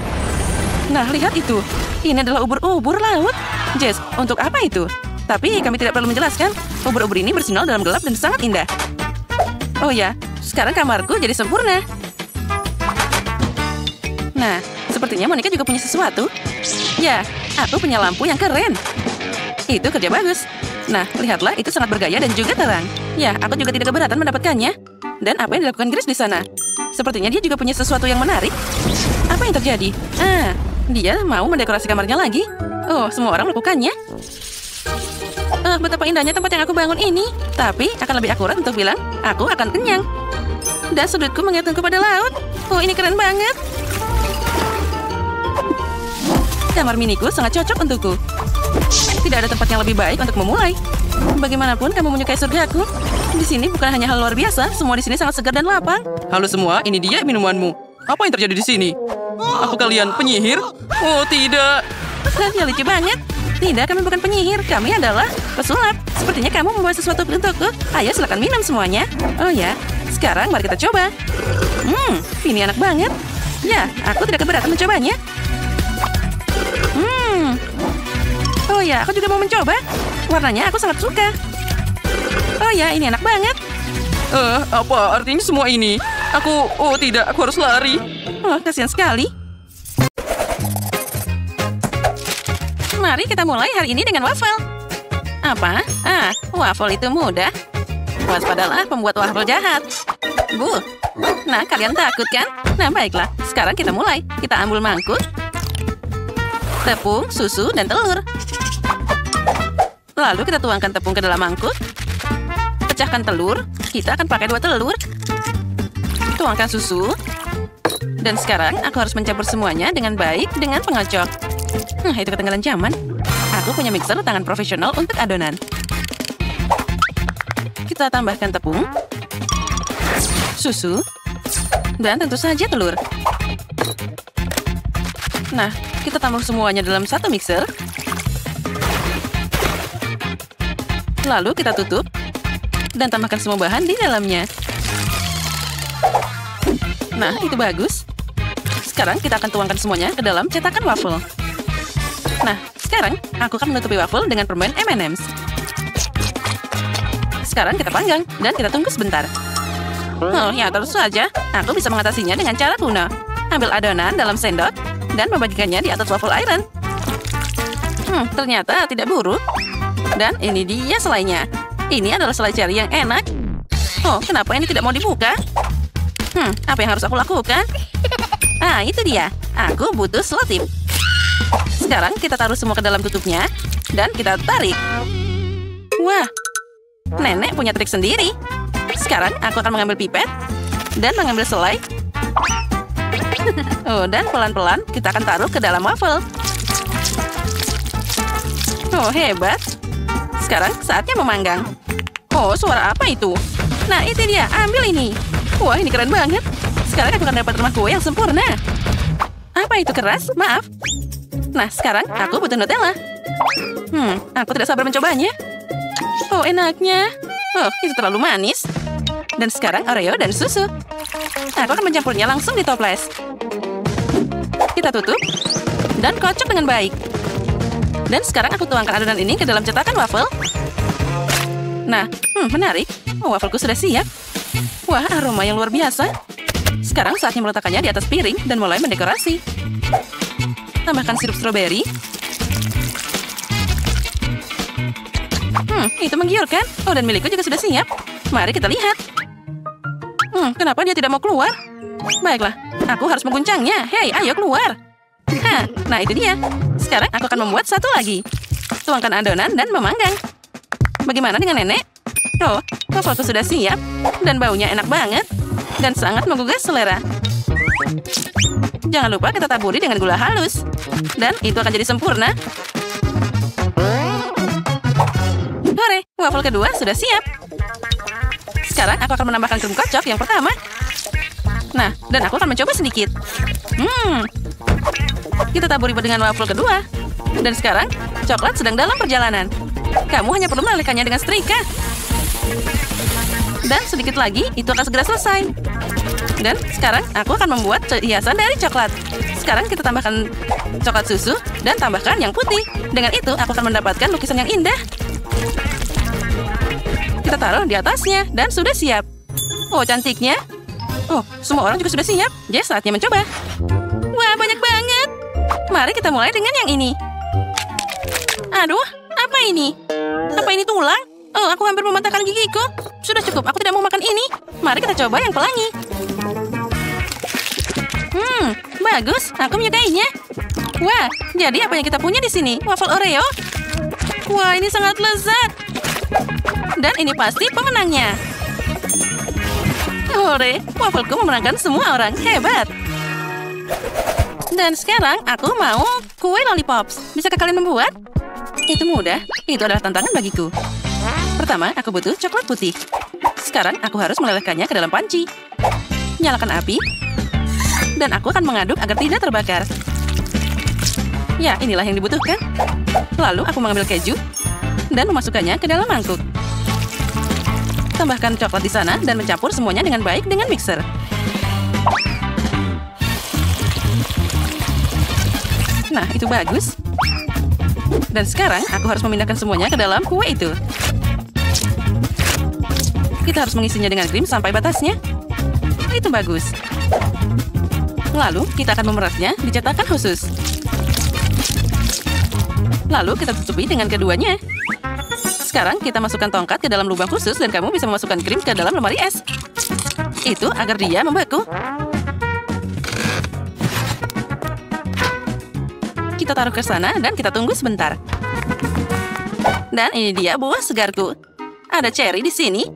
A: Nah, lihat itu. Ini adalah ubur-ubur laut. Jess, untuk apa itu? Tapi kami tidak perlu menjelaskan. Ubur-ubur ini bersinar dalam gelap dan sangat indah. Oh ya, sekarang kamarku jadi sempurna. Nah, sepertinya Monica juga punya sesuatu. Ya, aku punya lampu yang keren. Itu kerja bagus. Nah, lihatlah, itu sangat bergaya dan juga terang. Ya, aku juga tidak keberatan mendapatkannya. Dan apa yang dilakukan Grace di sana? Sepertinya dia juga punya sesuatu yang menarik. Apa yang terjadi? Dia mau mendekorasi kamarnya lagi. Oh, semua orang melakukannya. Betapa indahnya tempat yang aku bangun ini. Tapi akan lebih akurat untuk bilang, aku akan kenyang. Dan sudutku mengitungku pada laut. Oh, ini keren banget. Kamar miniku sangat cocok untukku. Tidak ada tempat yang lebih baik untuk memulai. Bagaimanapun kamu menyukai surgaku. Di sini bukan hanya hal luar biasa, semua di sini sangat segar dan lapang.
B: Halo semua, ini dia minumanmu. Apa yang terjadi di sini? Apa kalian penyihir? Oh, tidak.
A: Ya, lucu banget. Tidak, kami bukan penyihir. Kami adalah pesulap. Sepertinya kamu membawa sesuatu untukku. Ayo, silakan minum semuanya. Oh ya, sekarang mari kita coba. Ini enak banget. Ya, aku tidak keberatan mencobanya. Oh ya, aku juga mau mencoba. Warnanya aku sangat suka. Oh ya, ini enak banget.
B: Apa artinya semua ini? Oh tidak, aku harus lari.
A: Oh, kasihan sekali. Mari kita mulai hari ini dengan waffle. Apa? Waffle itu mudah. Waspadalah pembuat waffle jahat. Nah, kalian takut kan? Nah, baiklah. Sekarang kita mulai. Kita ambil mangkuk, tepung, susu, dan telur. Lalu kita tuangkan tepung ke dalam mangkuk. Pecahkan telur. Kita akan pakai 2 telur. Tuangkan susu. Dan sekarang aku harus mencampur semuanya dengan baik dengan pengocok. Itu ketinggalan zaman. Aku punya mixer tangan profesional untuk adonan. Kita tambahkan tepung, susu, dan tentu saja telur. Nah, kita tambah semuanya dalam satu mixer. Lalu kita tutup dan tambahkan semua bahan di dalamnya. Nah, itu bagus. Sekarang kita akan tuangkan semuanya ke dalam cetakan waffle. Nah, sekarang aku akan menutupi waffle dengan permen M&M's. Sekarang kita panggang dan kita tunggu sebentar. Oh ya, terus saja. Aku bisa mengatasinya dengan cara kuno. Ambil adonan dalam sendok dan membagikannya di atas waffle iron. Ternyata tidak buruk. Dan ini dia selainya. Ini adalah selai cherry yang enak. Oh, kenapa ini tidak mau dibuka? Apa yang harus aku lakukan? Itu dia. Aku butuh selotip. Sekarang kita taruh semua ke dalam tutupnya dan kita tarik. Wah, nenek punya trik sendiri. Sekarang aku akan mengambil pipet dan mengambil selai. Dan pelan-pelan kita akan taruh ke dalam waffle. Oh, hebat. Sekarang saatnya memanggang. Oh, suara apa itu? Nah, itu dia. Ambil ini. Wah, ini keren banget. Sekarang aku akan dapat rumah kue yang sempurna. Apa itu keras? Maaf. Nah, sekarang aku butuh Nutella. Aku tidak sabar mencobanya. Oh, enaknya. Oh, itu terlalu manis. Dan sekarang Oreo dan susu. Aku akan mencampurnya langsung di toples. Kita tutup dan kocok dengan baik. Dan sekarang aku tuangkan adonan ini ke dalam cetakan waffle. Nah, menarik. Waffleku sudah siap. Wah, aroma yang luar biasa. Sekarang saatnya meletakkannya di atas piring dan mulai mendekorasi. Tambahkan sirup stroberi. Itu menggiurkan. Oh, dan milikku juga sudah siap. Mari kita lihat. Kenapa dia tidak mau keluar? Baiklah, aku harus mengguncangnya. Hei, ayo keluar. Nah, itu dia. Sekarang aku akan membuat satu lagi. Tuangkan adonan dan memanggang. Bagaimana dengan nenek? Oh, waffleku sudah siap. Dan baunya enak banget. Dan sangat menggugah selera. Jangan lupa kita taburi dengan gula halus. Dan itu akan jadi sempurna. Hore, waffle kedua sudah siap. Sekarang aku akan menambahkan krim kocok yang pertama. Nah, dan aku akan mencoba sedikit. Kita taburi dengan waffle kedua. Dan sekarang, coklat sedang dalam perjalanan. Kamu hanya perlu melelehkannya dengan setrika. Dan sedikit lagi, itu akan segera selesai. Dan sekarang, aku akan membuat hiasan dari coklat. Sekarang kita tambahkan coklat susu dan tambahkan yang putih. Dengan itu, aku akan mendapatkan lukisan yang indah. Kita taruh di atasnya dan sudah siap. Oh, cantiknya. Oh, semua orang juga sudah siap. Jadi saatnya mencoba. Wah, banyak banget. Mari kita mulai dengan yang ini. Aduh, apa ini? Apa ini tulang? Oh, aku hampir mematahkan gigiku. Sudah cukup, aku tidak mau makan ini. Mari kita coba yang pelangi. Bagus, aku menyukainya. Wah, jadi apa yang kita punya di sini? Waffle Oreo. Wah, ini sangat lezat. Dan ini pasti pemenangnya. Hore, waffleku memenangkan semua orang. Hebat. Dan sekarang aku mau kue lollipops. Bisakah kalian membuat? Itu mudah. Itu adalah tantangan bagiku. Pertama, aku butuh coklat putih. Sekarang aku harus melelehkannya ke dalam panci. Nyalakan api. Dan aku akan mengaduk agar tidak terbakar. Ya, inilah yang dibutuhkan. Lalu aku mengambil keju dan memasukkannya ke dalam mangkuk. Tambahkan coklat di sana dan mencampur semuanya dengan baik dengan mixer. Nah, itu bagus. Dan sekarang aku harus memindahkan semuanya ke dalam kue itu. Kita harus mengisinya dengan krim sampai batasnya. Itu bagus. Lalu, kita akan memerasnya di cetakan khusus. Lalu, kita tutupi dengan keduanya. Sekarang, kita masukkan tongkat ke dalam lubang khusus dan kamu bisa memasukkan krim ke dalam lemari es. Itu agar dia membeku. Kita taruh ke sana dan kita tunggu sebentar. Dan ini dia buah segarku. Ada cherry di sini.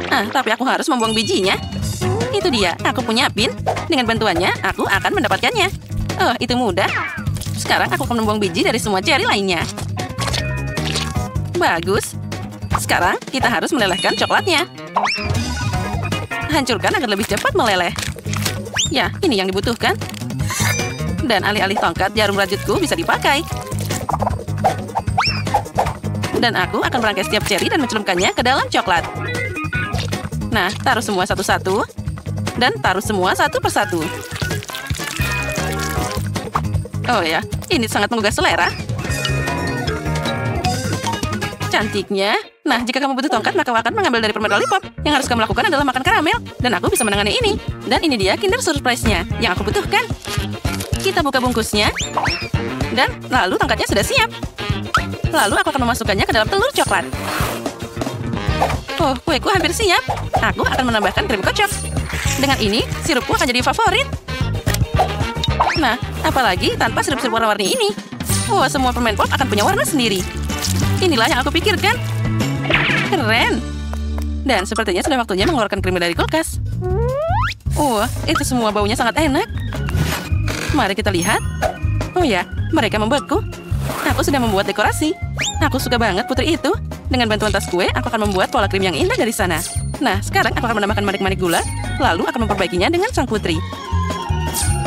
A: Tapi aku harus membuang bijinya. Itu dia, aku punya pin. Dengan bantuannya, aku akan mendapatkannya. Oh, itu mudah. Sekarang aku akan membuang biji dari semua cherry lainnya. Bagus. Sekarang kita harus melelehkan coklatnya. Hancurkan agar lebih cepat meleleh. Ya, ini yang dibutuhkan. Dan alih-alih tongkat, jarum rajutku bisa dipakai. Dan aku akan merangkai setiap cherry dan mencelupkannya ke dalam coklat. Nah, taruh semua satu-satu. Dan taruh semua satu persatu. Oh ya, ini sangat menggugah selera. Cantiknya. Nah, jika kamu butuh tongkat, maka akan mengambil dari permen lollipop. Yang harus kamu lakukan adalah makan karamel. Dan aku bisa menangani ini. Dan ini dia Kinder Surprise-nya yang aku butuhkan. Kita buka bungkusnya. Dan lalu tongkatnya sudah siap. Lalu aku akan memasukkannya ke dalam telur coklat. Oh, kueku hampir siap. Aku akan menambahkan krim kocok. Dengan ini, sirupku akan jadi favorit. Nah, apalagi tanpa sirup-sirup warna-warni ini. Wah, semua permen pop akan punya warna sendiri. Inilah yang aku pikirkan. Keren. Dan sepertinya sudah waktunya mengeluarkan krim dari kulkas. Wah, itu semua baunya sangat enak. Mari kita lihat. Oh ya, mereka membeku. Aku sudah membuat dekorasi. Aku suka banget putri itu. Dengan bantuan tas kue, aku akan membuat pola krim yang indah dari sana. Nah, sekarang aku akan menambahkan manik-manik gula, lalu akan memperbaikinya dengan sang putri.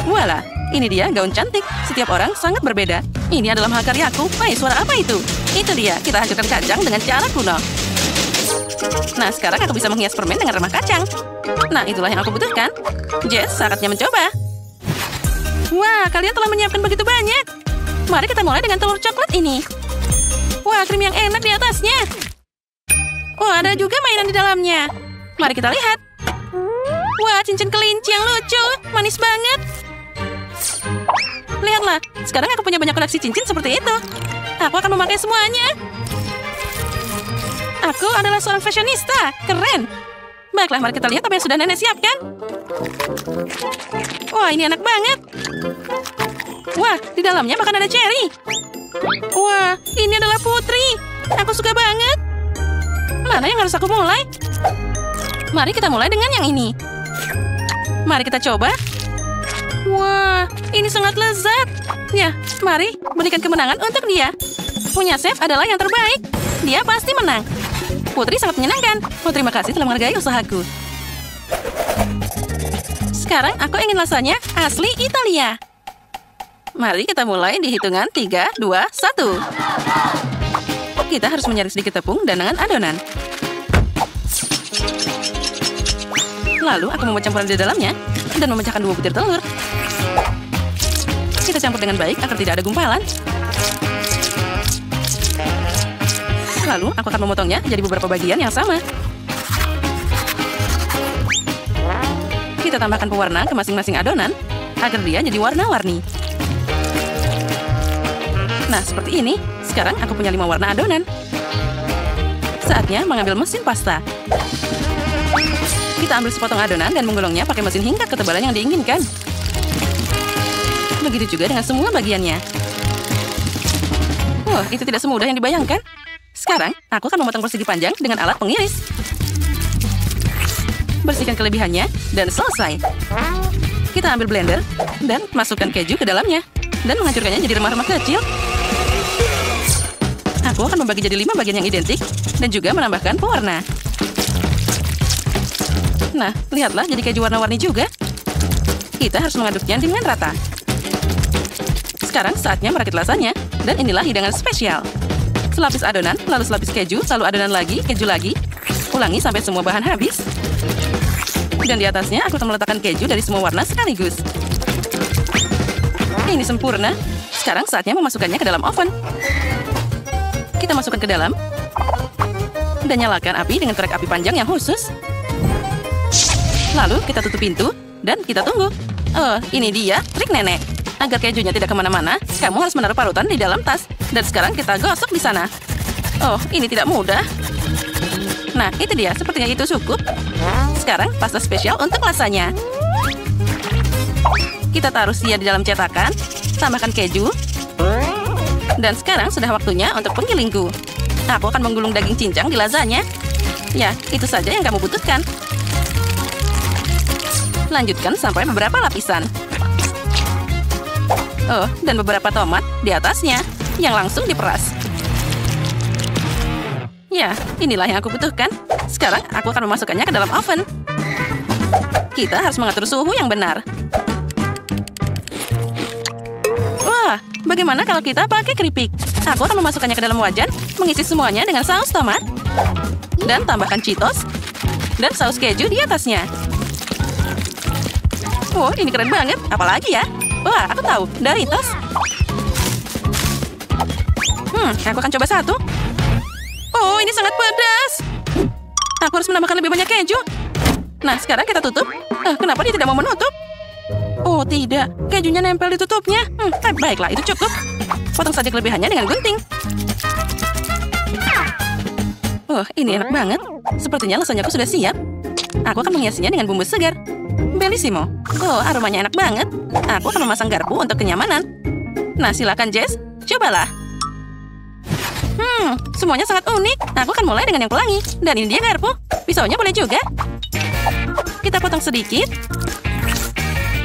A: Voila, ini dia gaun cantik. Setiap orang sangat berbeda. Ini adalah mahakaryaku. Suara apa itu? Itu dia, kita hancurkan kacang dengan cara kuno. Nah, sekarang aku bisa menghias permen dengan remah kacang. Nah, itulah yang aku butuhkan. Jess, saatnya mencoba. Wah, kalian telah menyiapkan begitu banyak. Mari kita mulai dengan telur coklat ini. Wah, krim yang enak di atasnya. Wah, ada juga mainan di dalamnya. Mari kita lihat. Wah, cincin kelinci yang lucu. Manis banget. Lihatlah, sekarang aku punya banyak koleksi cincin seperti itu. Aku akan memakai semuanya. Aku adalah seorang fashionista. Keren. Baiklah, mari kita lihat apa yang sudah nenek siapkan. Wah, ini enak banget. Wah, di dalamnya bahkan ada cherry. Wah, ini adalah putri. Aku suka banget. Mana yang harus aku mulai? Mari kita mulai dengan yang ini. Mari kita coba. Wah, ini sangat lezat. Ya, mari berikan kemenangan untuk dia. Punya chef adalah yang terbaik. Dia pasti menang. Putri sangat menyenangkan. Oh, terima kasih telah menghargai usahaku. Sekarang aku ingin rasanya asli Italia. Mari kita mulai di hitungan 3, 2, 1. Kita harus menyaring sedikit tepung dan dengan adonan. Lalu aku membuat campuran di dalamnya dan memecahkan 2 butir telur. Kita campur dengan baik agar tidak ada gumpalan. Lalu aku akan memotongnya jadi beberapa bagian yang sama. Kita tambahkan pewarna ke masing-masing adonan agar dia jadi warna-warni. Nah, seperti ini. Sekarang aku punya 5 warna adonan. Saatnya mengambil mesin pasta. Kita ambil sepotong adonan dan menggulungnya pakai mesin hingga ketebalan yang diinginkan. Begitu juga dengan semua bagiannya. Wah, itu tidak semudah yang dibayangkan. Sekarang, aku akan memotong persegi panjang dengan alat pengiris. Bersihkan kelebihannya, dan selesai. Kita ambil blender, dan masukkan keju ke dalamnya. Dan menghancurkannya jadi remah-remah kecil. Aku akan membagi jadi 5 bagian yang identik, dan juga menambahkan pewarna. Nah, lihatlah jadi keju warna-warni juga. Kita harus mengaduknya dengan rata. Sekarang saatnya merakit lasanya, dan inilah hidangan spesial. Selapis adonan, lalu selapis keju, lalu adonan lagi, keju lagi. Ulangi sampai semua bahan habis. Dan di atasnya aku akan meletakkan keju dari semua warna sekaligus. Ini sempurna. Sekarang saatnya memasukkannya ke dalam oven. Kita masukkan ke dalam. Dan nyalakan api dengan korek api panjang yang khusus. Lalu kita tutup pintu dan kita tunggu. Oh, ini dia trik nenek. Agar kejunya tidak kemana-mana, kamu harus menaruh parutan di dalam tas. Dan sekarang kita gosok di sana. Oh, ini tidak mudah. Nah, itu dia. Sepertinya itu cukup. Sekarang pasta spesial untuk lasanya. Kita taruh dia di dalam cetakan. Tambahkan keju. Dan sekarang sudah waktunya untuk penggilingku. Aku akan menggulung daging cincang di lasanya. Ya, itu saja yang kamu butuhkan. Lanjutkan sampai beberapa lapisan. Oh, dan beberapa tomat di atasnya yang langsung diperas. Ya, inilah yang aku butuhkan. Sekarang aku akan memasukkannya ke dalam oven. Kita harus mengatur suhu yang benar. Wah, bagaimana kalau kita pakai keripik? Aku akan memasukkannya ke dalam wajan, mengisi semuanya dengan saus tomat. Dan tambahkan Cheetos. Dan saus keju di atasnya. Oh, ini keren banget. Apalagi ya? Wah, aku tahu. Doritos. Aku akan coba satu. Oh, ini sangat pedas. Aku harus menambahkan lebih banyak keju. Nah, sekarang kita tutup. Kenapa dia tidak mau menutup? Oh, tidak. Kejunya nempel di tutupnya. Baiklah, itu cukup. Potong saja kelebihannya dengan gunting. Oh, ini enak banget. Sepertinya lasanyaku sudah siap. Aku akan menghiasinya dengan bumbu segar. Bellissimo. Oh, aromanya enak banget. Aku akan memasang garpu untuk kenyamanan. Nah, silakan Jess. Cobalah. Semuanya sangat unik. Aku akan mulai dengan yang pelangi. Dan ini dia garpu. Pisaunya boleh juga. Kita potong sedikit.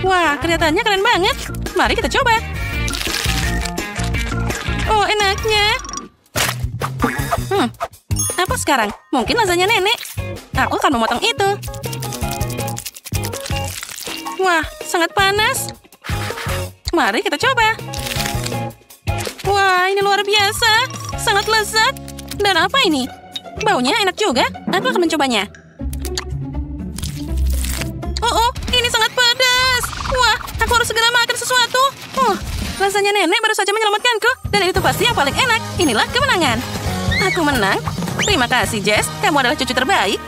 A: Wah, kelihatannya keren banget. Mari kita coba. Oh, enaknya. Apa sekarang? Mungkin lasanya nenek. Aku akan memotong itu. Wah, sangat panas. Mari kita coba. Wah, ini luar biasa. Sangat lezat. Dan apa ini? Baunya enak juga. Aku akan mencobanya. Oh, ini sangat pedas. Wah, aku harus segera makan sesuatu. Rasanya nenek baru saja menyelamatkanku. Dan itu pasti yang paling enak. Inilah kemenangan. Aku menang. Terima kasih, Jess. Kamu adalah cucu terbaik.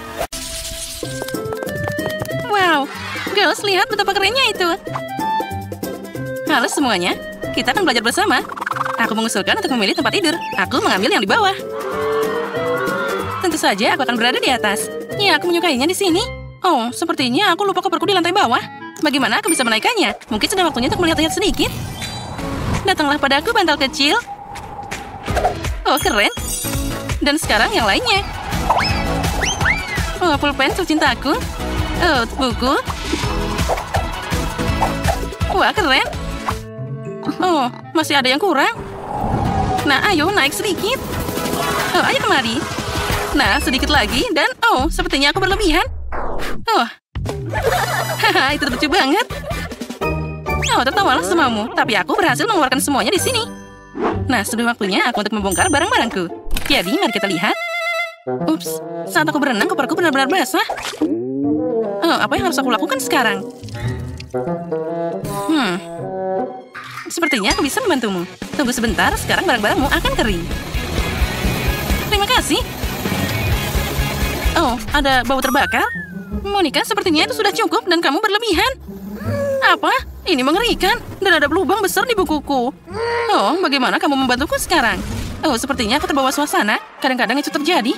A: Wow, girls, lihat betapa kerennya itu. Halo semuanya. Kita akan belajar bersama. Aku mengusulkan untuk memilih tempat tidur. Aku mengambil yang di bawah. Tentu saja aku akan berada di atas. Ya, aku menyukainya di sini. Oh, sepertinya aku lupa koperku di lantai bawah. Bagaimana aku bisa menaikkannya? Mungkin sudah waktunya untuk melihat-lihat sedikit. Datanglah padaku, bantal kecil. Oh, keren. Dan sekarang yang lainnya. Oh, pulpen tercintaku. Oh, buku. Wah, keren. Oh, masih ada yang kurang. Nah, ayo naik sedikit. Oh, ayo kemari. Nah, sedikit lagi. Dan, oh, sepertinya aku berlebihan. Oh. Haha, itu lucu banget. Oh, tertawalah semuamu. Tapi aku berhasil mengeluarkan semuanya di sini. Nah, sudah waktunya aku untuk membongkar barang-barangku. Jadi, mari kita lihat. Ups, saat aku berenang, koperku benar-benar basah. Oh, apa yang harus aku lakukan sekarang? Sepertinya aku bisa membantumu. Tunggu sebentar, sekarang barang-barangmu akan kering. Terima kasih. Oh, ada bau terbakar? Monica, sepertinya itu sudah cukup dan kamu berlebihan. Apa? Ini mengerikan. Dan ada lubang besar di bukuku. Oh, bagaimana kamu membantuku sekarang? Oh, sepertinya aku terbawa suasana. Kadang-kadang itu terjadi.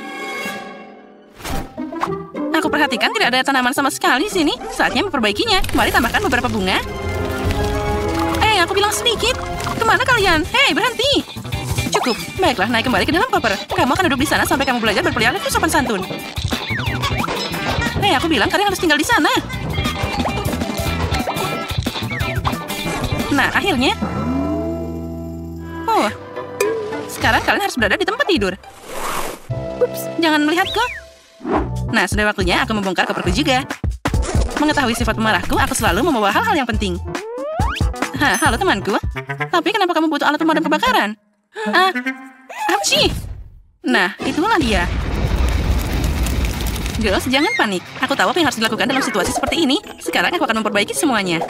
A: Aku perhatikan tidak ada tanaman sama sekali di sini. Saatnya memperbaikinya. Mari tambahkan beberapa bunga. Aku bilang sedikit. Kemana kalian? Hei, berhenti. Cukup. Baiklah, naik kembali ke dalam koper. Kamu akan duduk di sana sampai kamu belajar berpelihara sopan santun. Hei, aku bilang kalian harus tinggal di sana. Nah, akhirnya. Oh. Sekarang kalian harus berada di tempat tidur. Ups, jangan melihatku. Nah, sudah waktunya aku membongkar koperku juga. Mengetahui sifat pemarahku, aku selalu membawa hal-hal yang penting. Halo temanku. Tapi kenapa kamu butuh alat pemadam kebakaran? Apci! Nah, itulah dia. Girls, jangan panik. Aku tahu apa yang harus dilakukan dalam situasi seperti ini. Sekarang aku akan memperbaiki semuanya.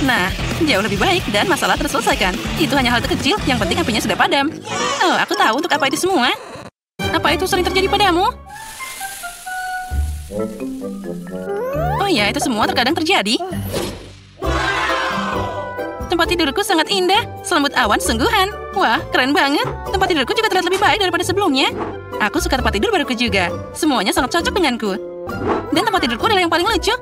A: Nah, jauh lebih baik dan masalah terselesaikan. Itu hanya hal kecil, yang penting apinya sudah padam. Oh, aku tahu untuk apa itu semua. Apa itu sering terjadi padamu? Oh ya, itu semua terkadang terjadi. Tempat tidurku sangat indah, selembut awan sungguhan. Wah, keren banget. Tempat tidurku juga terlihat lebih baik daripada sebelumnya. Aku suka tempat tidur baruku juga. Semuanya sangat cocok denganku. Dan tempat tidurku adalah yang paling lucu.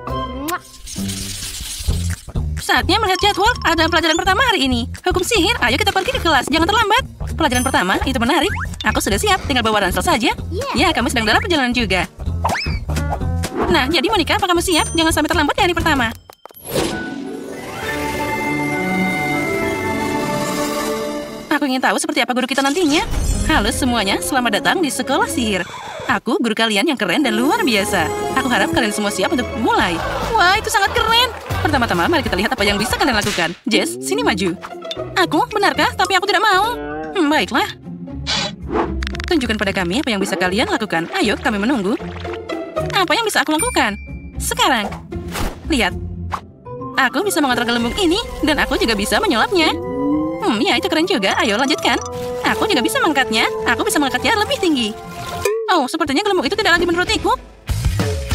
A: Saatnya melihat jadwal. Ada pelajaran pertama hari ini. Hukum sihir, ayo kita pergi ke kelas. Jangan terlambat. Pelajaran pertama, itu menarik. Aku sudah siap, tinggal bawa ransel saja. Ya, kamu sedang dalam perjalanan juga. Nah, jadi Monica, apa kamu siap? Jangan sampai terlambat di hari pertama. Aku ingin tahu seperti apa guru kita nantinya. Halo semuanya, selamat datang di Sekolah Sihir. Aku guru kalian yang keren dan luar biasa. Aku harap kalian semua siap untuk mulai. Wah, itu sangat keren. Pertama-tama, mari kita lihat apa yang bisa kalian lakukan. Jess, sini maju. Aku? Benarkah? Tapi aku tidak mau. Baiklah. Tunjukkan pada kami apa yang bisa kalian lakukan. Ayo, kami menunggu. Apa yang bisa aku lakukan? Sekarang. Lihat. Aku bisa mengontrol gelembung ini, dan aku juga bisa menyulapnya. Ya, itu keren juga. Ayo, lanjutkan. Aku juga bisa mengangkatnya. Aku bisa mengangkatnya lebih tinggi. Oh, sepertinya gelembung itu tidak lagi menurutiku.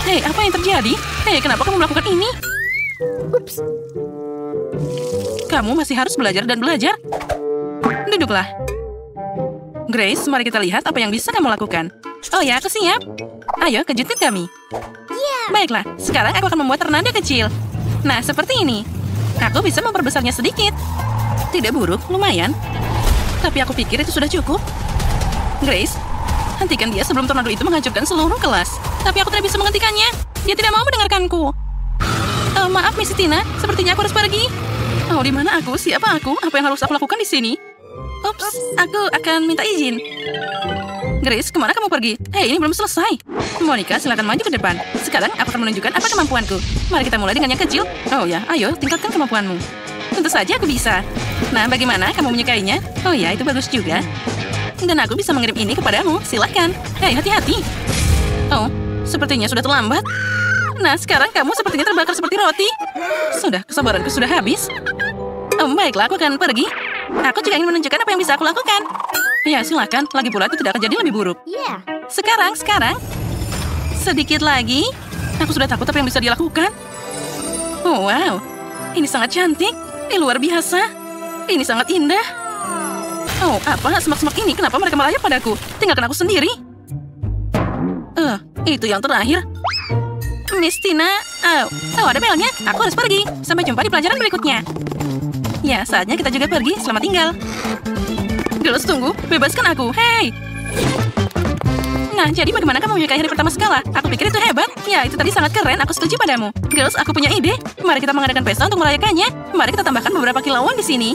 A: Hei, apa yang terjadi? Hei, kenapa kamu melakukan ini? Ups. Kamu masih harus belajar dan belajar. Duduklah. Grace, mari kita lihat apa yang bisa kamu lakukan. Oh ya, aku siap. Ayo, kejutkan kami. Baiklah, sekarang aku akan membuat tornado kecil. Nah, seperti ini. Aku bisa memperbesarnya sedikit. Tidak buruk, lumayan. Tapi aku pikir itu sudah cukup. Grace, hentikan dia sebelum tornado itu menghancurkan seluruh kelas. Tapi aku tidak bisa menghentikannya. Dia tidak mau mendengarkanku. Maaf, Miss Tina. Sepertinya aku harus pergi. Oh, di mana aku? Siapa aku? Apa yang harus aku lakukan di sini? Ups, aku akan minta izin. Grace, kemana kamu pergi? Hei, ini belum selesai. Monica, silakan maju ke depan. Sekarang aku akan menunjukkan apa kemampuanku. Mari kita mulai dengan yang kecil. Oh ya, ayo, tingkatkan kemampuanmu. Tentu saja aku bisa. Nah, bagaimana? Kamu menyukainya? Oh ya, itu bagus juga. Dan aku bisa mengirim ini kepadamu. Silakan. Hei, hati-hati. Oh, sepertinya sudah terlambat. Nah, sekarang kamu sepertinya terbakar seperti roti. Sudah, kesabaranku sudah habis. Baiklah, aku akan pergi. Aku juga ingin menunjukkan apa yang bisa aku lakukan. Ya, silakan. Lagi pula itu tidak akan jadi lebih buruk. Sekarang. Sedikit lagi. Aku sudah takut apa yang bisa dilakukan. Oh, wow. Ini sangat cantik. Ini luar biasa. Ini sangat indah. Oh, apa? Semak-semak ini, kenapa mereka melayap padaku? Tinggalkan aku sendiri. Itu yang terakhir. Miss Tina. Oh, ada belnya. Aku harus pergi. Sampai jumpa di pelajaran berikutnya. Ya, saatnya kita juga pergi. Selamat tinggal. Girls, tunggu. Bebaskan aku. Hei. Nah, jadi bagaimana kamu menyukai hari pertama sekolah? Aku pikir itu hebat. Ya, itu tadi sangat keren. Aku setuju padamu. Girls, aku punya ide. Mari kita mengadakan pesta untuk merayakannya. Mari kita tambahkan beberapa kilauan di sini.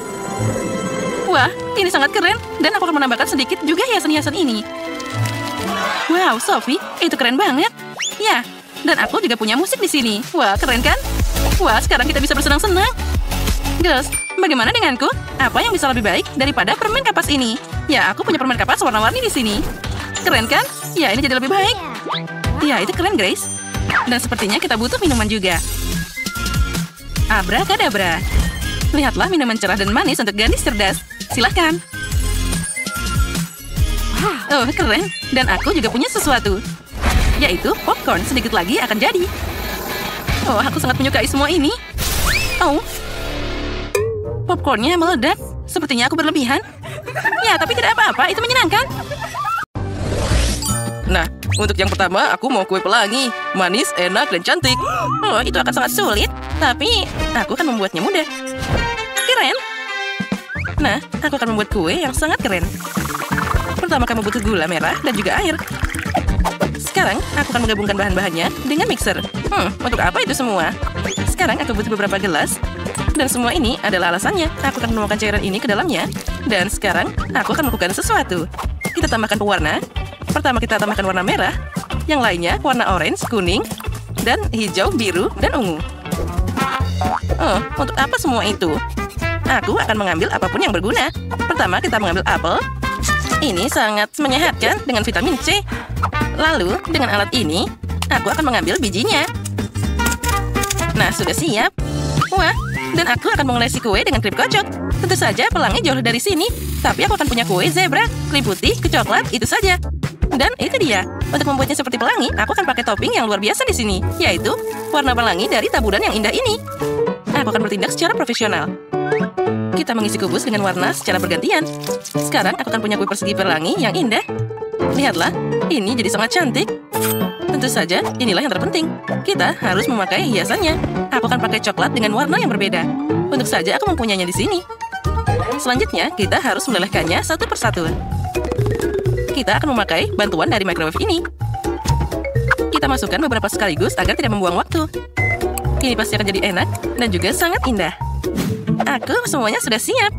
A: Wah, ini sangat keren. Dan aku akan menambahkan sedikit juga hiasan-hiasan ini. Wow, Sophie, itu keren banget. Ya, dan aku juga punya musik di sini. Wah, keren kan? Wah, sekarang kita bisa bersenang-senang. Girls, bagaimana denganku? Apa yang bisa lebih baik daripada permen kapas ini? Ya, aku punya permen kapas warna-warni di sini. Keren kan? Ya, ini jadi lebih baik. Ya, itu keren, Grace. Dan sepertinya kita butuh minuman juga. Abrakadabra. Lihatlah minuman cerah dan manis untuk gadis cerdas. Silahkan. Oh, keren. Dan aku juga punya sesuatu. Yaitu popcorn. Sedikit lagi akan jadi. Oh, aku sangat menyukai semua ini. Oh. Popcornnya meledak. Sepertinya aku berlebihan. Ya, tapi tidak apa-apa. Itu menyenangkan.
B: Nah, untuk yang pertama, aku mau kue pelangi. Manis, enak, dan cantik.
A: Oh, itu akan sangat sulit. Tapi, aku akan membuatnya mudah. Keren. Nah, aku akan membuat kue yang sangat keren. Pertama, kamu butuh gula merah dan juga air. Sekarang, aku akan menggabungkan bahan-bahannya dengan mixer. Untuk apa itu semua? Sekarang, aku butuh beberapa gelas. Dan semua ini adalah alasannya. Aku akan menuangkan cairan ini ke dalamnya. Dan sekarang, aku akan melakukan sesuatu. Kita tambahkan pewarna. Pertama, kita tambahkan warna merah. Yang lainnya, warna orange, kuning, dan hijau, biru, dan ungu. Untuk apa semua itu? Aku akan mengambil apapun yang berguna. Pertama, kita mengambil apel. Ini sangat menyehatkan dengan vitamin C. Lalu, dengan alat ini, aku akan mengambil bijinya. Nah, sudah siap. Wah, Dan aku akan mengolesi kue dengan krim kocok. Tentu saja pelangi jauh dari sini. Tapi aku akan punya kue zebra, krim putih, coklat, itu saja. Dan itu dia. Untuk membuatnya seperti pelangi, aku akan pakai topping yang luar biasa di sini, yaitu warna pelangi dari taburan yang indah ini. Aku akan bertindak secara profesional. Kita mengisi kubus dengan warna secara bergantian. Sekarang aku akan punya kue persegi pelangi yang indah. Lihatlah, ini jadi sangat cantik. Tentu saja, inilah yang terpenting. Kita harus memakai hiasannya. Aku akan pakai coklat dengan warna yang berbeda. Untuk saja aku mempunyainya di sini. Selanjutnya, kita harus melelehkannya satu persatu. Kita akan memakai bantuan dari microwave ini. Kita masukkan beberapa sekaligus agar tidak membuang waktu. Ini pasti akan jadi enak dan juga sangat indah. Aku semuanya sudah siap.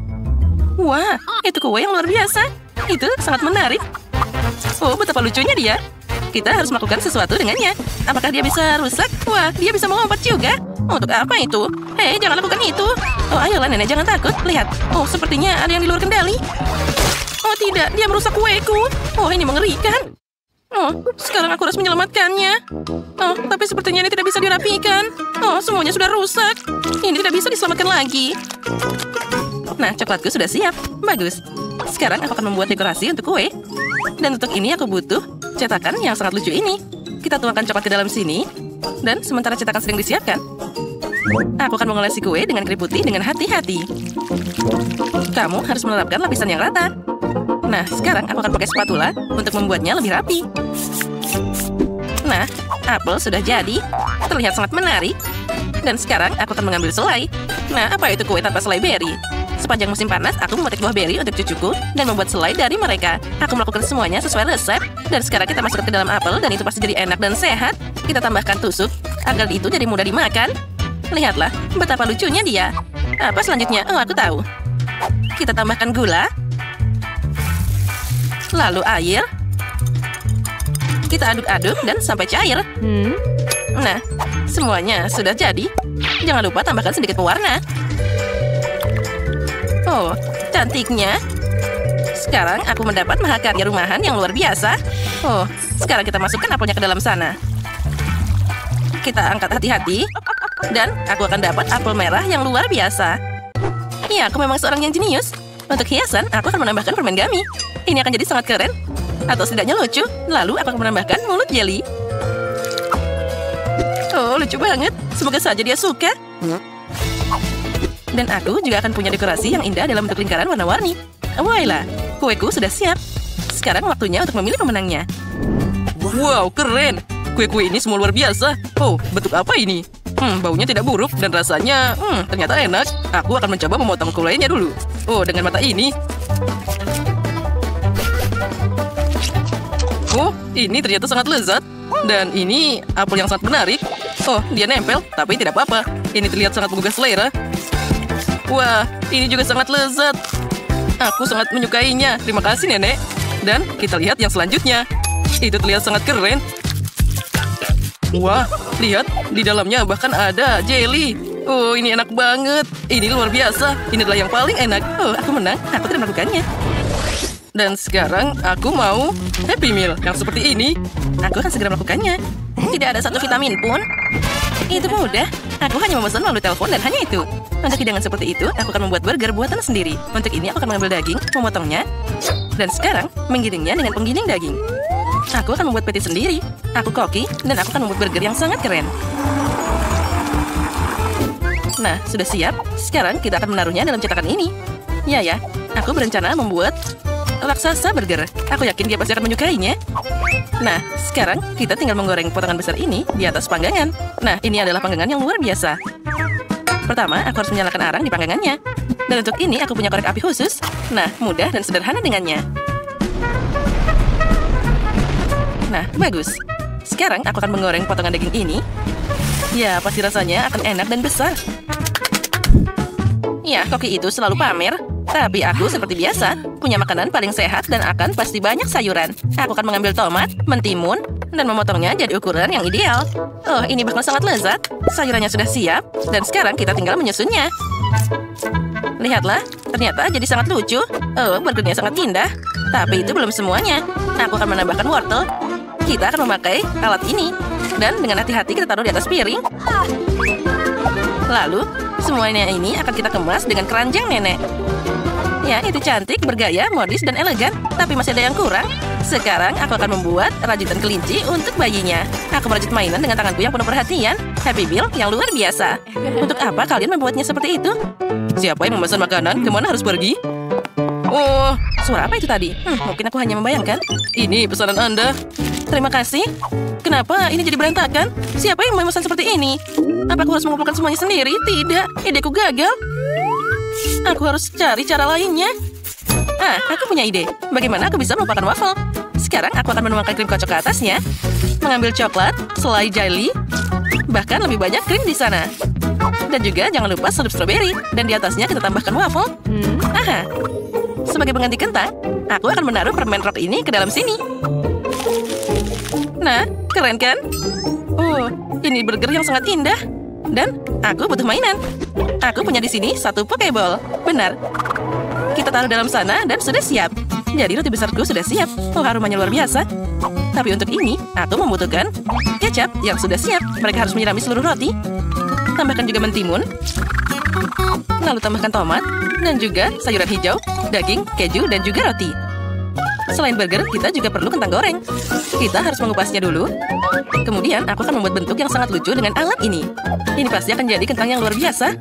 A: Wah, itu kue yang luar biasa. Itu sangat menarik. Oh, betapa lucunya dia. Kita harus melakukan sesuatu dengannya. Apakah dia bisa rusak? Wah, dia bisa melompat juga. Untuk apa itu? Hei, jangan lakukan itu. Oh, ayolah nenek, jangan takut. Lihat. Oh, sepertinya ada yang di luar kendali. Oh tidak, dia merusak kueku. Oh, ini mengerikan. Oh, sekarang aku harus menyelamatkannya. Oh, tapi sepertinya ini tidak bisa dirapikan. Oh, semuanya sudah rusak. Ini tidak bisa diselamatkan lagi. Nah, coklatku sudah siap. Bagus. Sekarang aku akan membuat dekorasi untuk kue. Dan untuk ini aku butuh cetakan yang sangat lucu ini. Kita tuangkan coklat ke dalam sini. Dan sementara cetakan sedang disiapkan, aku akan mengolesi kue dengan krim putih dengan hati-hati. Kamu harus menerapkan lapisan yang rata. Nah, sekarang aku akan pakai spatula untuk membuatnya lebih rapi. Nah, apel sudah jadi. Terlihat sangat menarik. Dan sekarang aku akan mengambil selai. Nah, apa itu kue tanpa selai beri? Sepanjang musim panas, aku memetik buah beri untuk cucuku dan membuat selai dari mereka. Aku melakukan semuanya sesuai resep. Dan sekarang kita masukkan ke dalam apel dan itu pasti jadi enak dan sehat. Kita tambahkan tusuk agar itu jadi mudah dimakan. Lihatlah, betapa lucunya dia. Apa selanjutnya? Oh, aku tahu. Kita tambahkan gula. Lalu air. Kita aduk-aduk dan sampai cair. Nah, semuanya sudah jadi. Jangan lupa tambahkan sedikit pewarna. Oh, cantiknya. Sekarang aku mendapat mahakarya rumahan yang luar biasa. Oh, sekarang kita masukkan apelnya ke dalam sana. Kita angkat hati-hati. Dan aku akan dapat apel merah yang luar biasa. Iya, aku memang seorang yang jenius. Untuk hiasan, aku akan menambahkan permen gummy. Ini akan jadi sangat keren. Atau setidaknya lucu. Lalu aku akan menambahkan mulut jelly. Oh, lucu banget. Semoga saja dia suka. Dan aku juga akan punya dekorasi yang indah dalam bentuk lingkaran warna-warni. Wailah, kueku sudah siap. Sekarang waktunya untuk memilih pemenangnya.
B: Wow, keren. Kue-kue ini semua luar biasa. Oh, bentuk apa ini? Baunya tidak buruk dan rasanya ternyata enak. Aku akan mencoba memotong kulenya dulu. Oh, dengan mata ini. Oh, ini ternyata sangat lezat. Dan ini apel yang sangat menarik. Oh, dia nempel, tapi tidak apa-apa. Ini terlihat sangat menggugah selera. Wah, ini juga sangat lezat. Aku sangat menyukainya. Terima kasih, Nenek. Dan kita lihat yang selanjutnya. Itu terlihat sangat keren. Wah, lihat. Di dalamnya bahkan ada jelly. Oh, ini enak banget. Ini luar biasa. Ini adalah yang paling enak. Oh, aku menang. Aku tidak melakukannya. Dan sekarang aku mau Happy Meal yang seperti ini.
A: Aku akan segera melakukannya. Tidak ada satu vitamin pun. Itu mudah. Aku hanya memesan melalui telepon dan hanya itu. Untuk hidangan seperti itu, aku akan membuat burger buatan sendiri. Untuk ini, aku akan mengambil daging, memotongnya, dan sekarang menggiringnya dengan penggiling daging. Aku akan membuat patty sendiri. Aku koki, dan aku akan membuat burger yang sangat keren. Nah, sudah siap. Sekarang kita akan menaruhnya dalam cetakan ini. Ya, aku berencana membuat raksasa burger. Aku yakin dia pasti akan menyukainya. Nah, sekarang kita tinggal menggoreng potongan besar ini di atas panggangan. Nah, ini adalah panggangan yang luar biasa. Pertama, aku harus menyalakan arang di panggangannya. Dan untuk ini, aku punya korek api khusus. Nah, mudah dan sederhana dengannya. Nah, bagus. Sekarang aku akan menggoreng potongan daging ini. Ya, pasti rasanya akan enak dan besar. Ya, koki itu selalu pamer. Tapi aku seperti biasa, punya makanan paling sehat dan akan pasti banyak sayuran. Aku akan mengambil tomat, mentimun, dan memotongnya jadi ukuran yang ideal. Oh, ini bakal sangat lezat. Sayurannya sudah siap, dan sekarang kita tinggal menyusunnya. Lihatlah, ternyata jadi sangat lucu. Oh, burgernya sangat indah. Tapi itu belum semuanya. Aku akan menambahkan wortel. Kita akan memakai alat ini. Dan dengan hati-hati kita taruh di atas piring. Lalu, Semuanya ini akan kita kemas dengan keranjang nenek. Ya, itu cantik, bergaya, modis, dan elegan. Tapi masih ada yang kurang. Sekarang aku akan membuat rajutan kelinci untuk bayinya. Aku merajut mainan dengan tanganku yang penuh perhatian. Happy Meal yang luar biasa. Untuk apa kalian membuatnya seperti itu?
B: Siapa yang memesan makanan? Kemana harus pergi? Oh,
A: Suara apa itu tadi? Mungkin aku hanya membayangkan.
B: ini pesanan Anda.
A: Terima kasih. Kenapa ini jadi berantakan? Siapa yang memesan seperti ini? Apa aku harus mengumpulkan semuanya sendiri? Tidak, ideku gagal. Aku harus cari cara lainnya. Aku punya ide. Bagaimana aku bisa melupakan waffle? Sekarang aku akan menuangkan krim kocok ke atasnya. Mengambil coklat, selai jelly, bahkan lebih banyak krim di sana. Dan juga jangan lupa sirup stroberi. Dan di atasnya kita tambahkan waffle. Sebagai pengganti kentang, aku akan menaruh permen rock ini ke dalam sini. Nah, keren kan? Oh, ini burger yang sangat indah. Dan aku butuh mainan. Aku punya di sini satu Pokeball. Benar. Kita taruh dalam sana dan sudah siap. Jadi roti besarku sudah siap. Oh, aromanya luar biasa. Tapi untuk ini, aku membutuhkan kecap yang sudah siap. Mereka harus menyirami seluruh roti. Tambahkan juga mentimun. Lalu tambahkan tomat. Dan juga sayuran hijau, daging, keju, dan juga roti. Selain burger, kita juga perlu kentang goreng. Kita harus mengupasnya dulu. Kemudian, aku akan membuat bentuk yang sangat lucu dengan alat ini. Ini pasti akan jadi kentang yang luar biasa.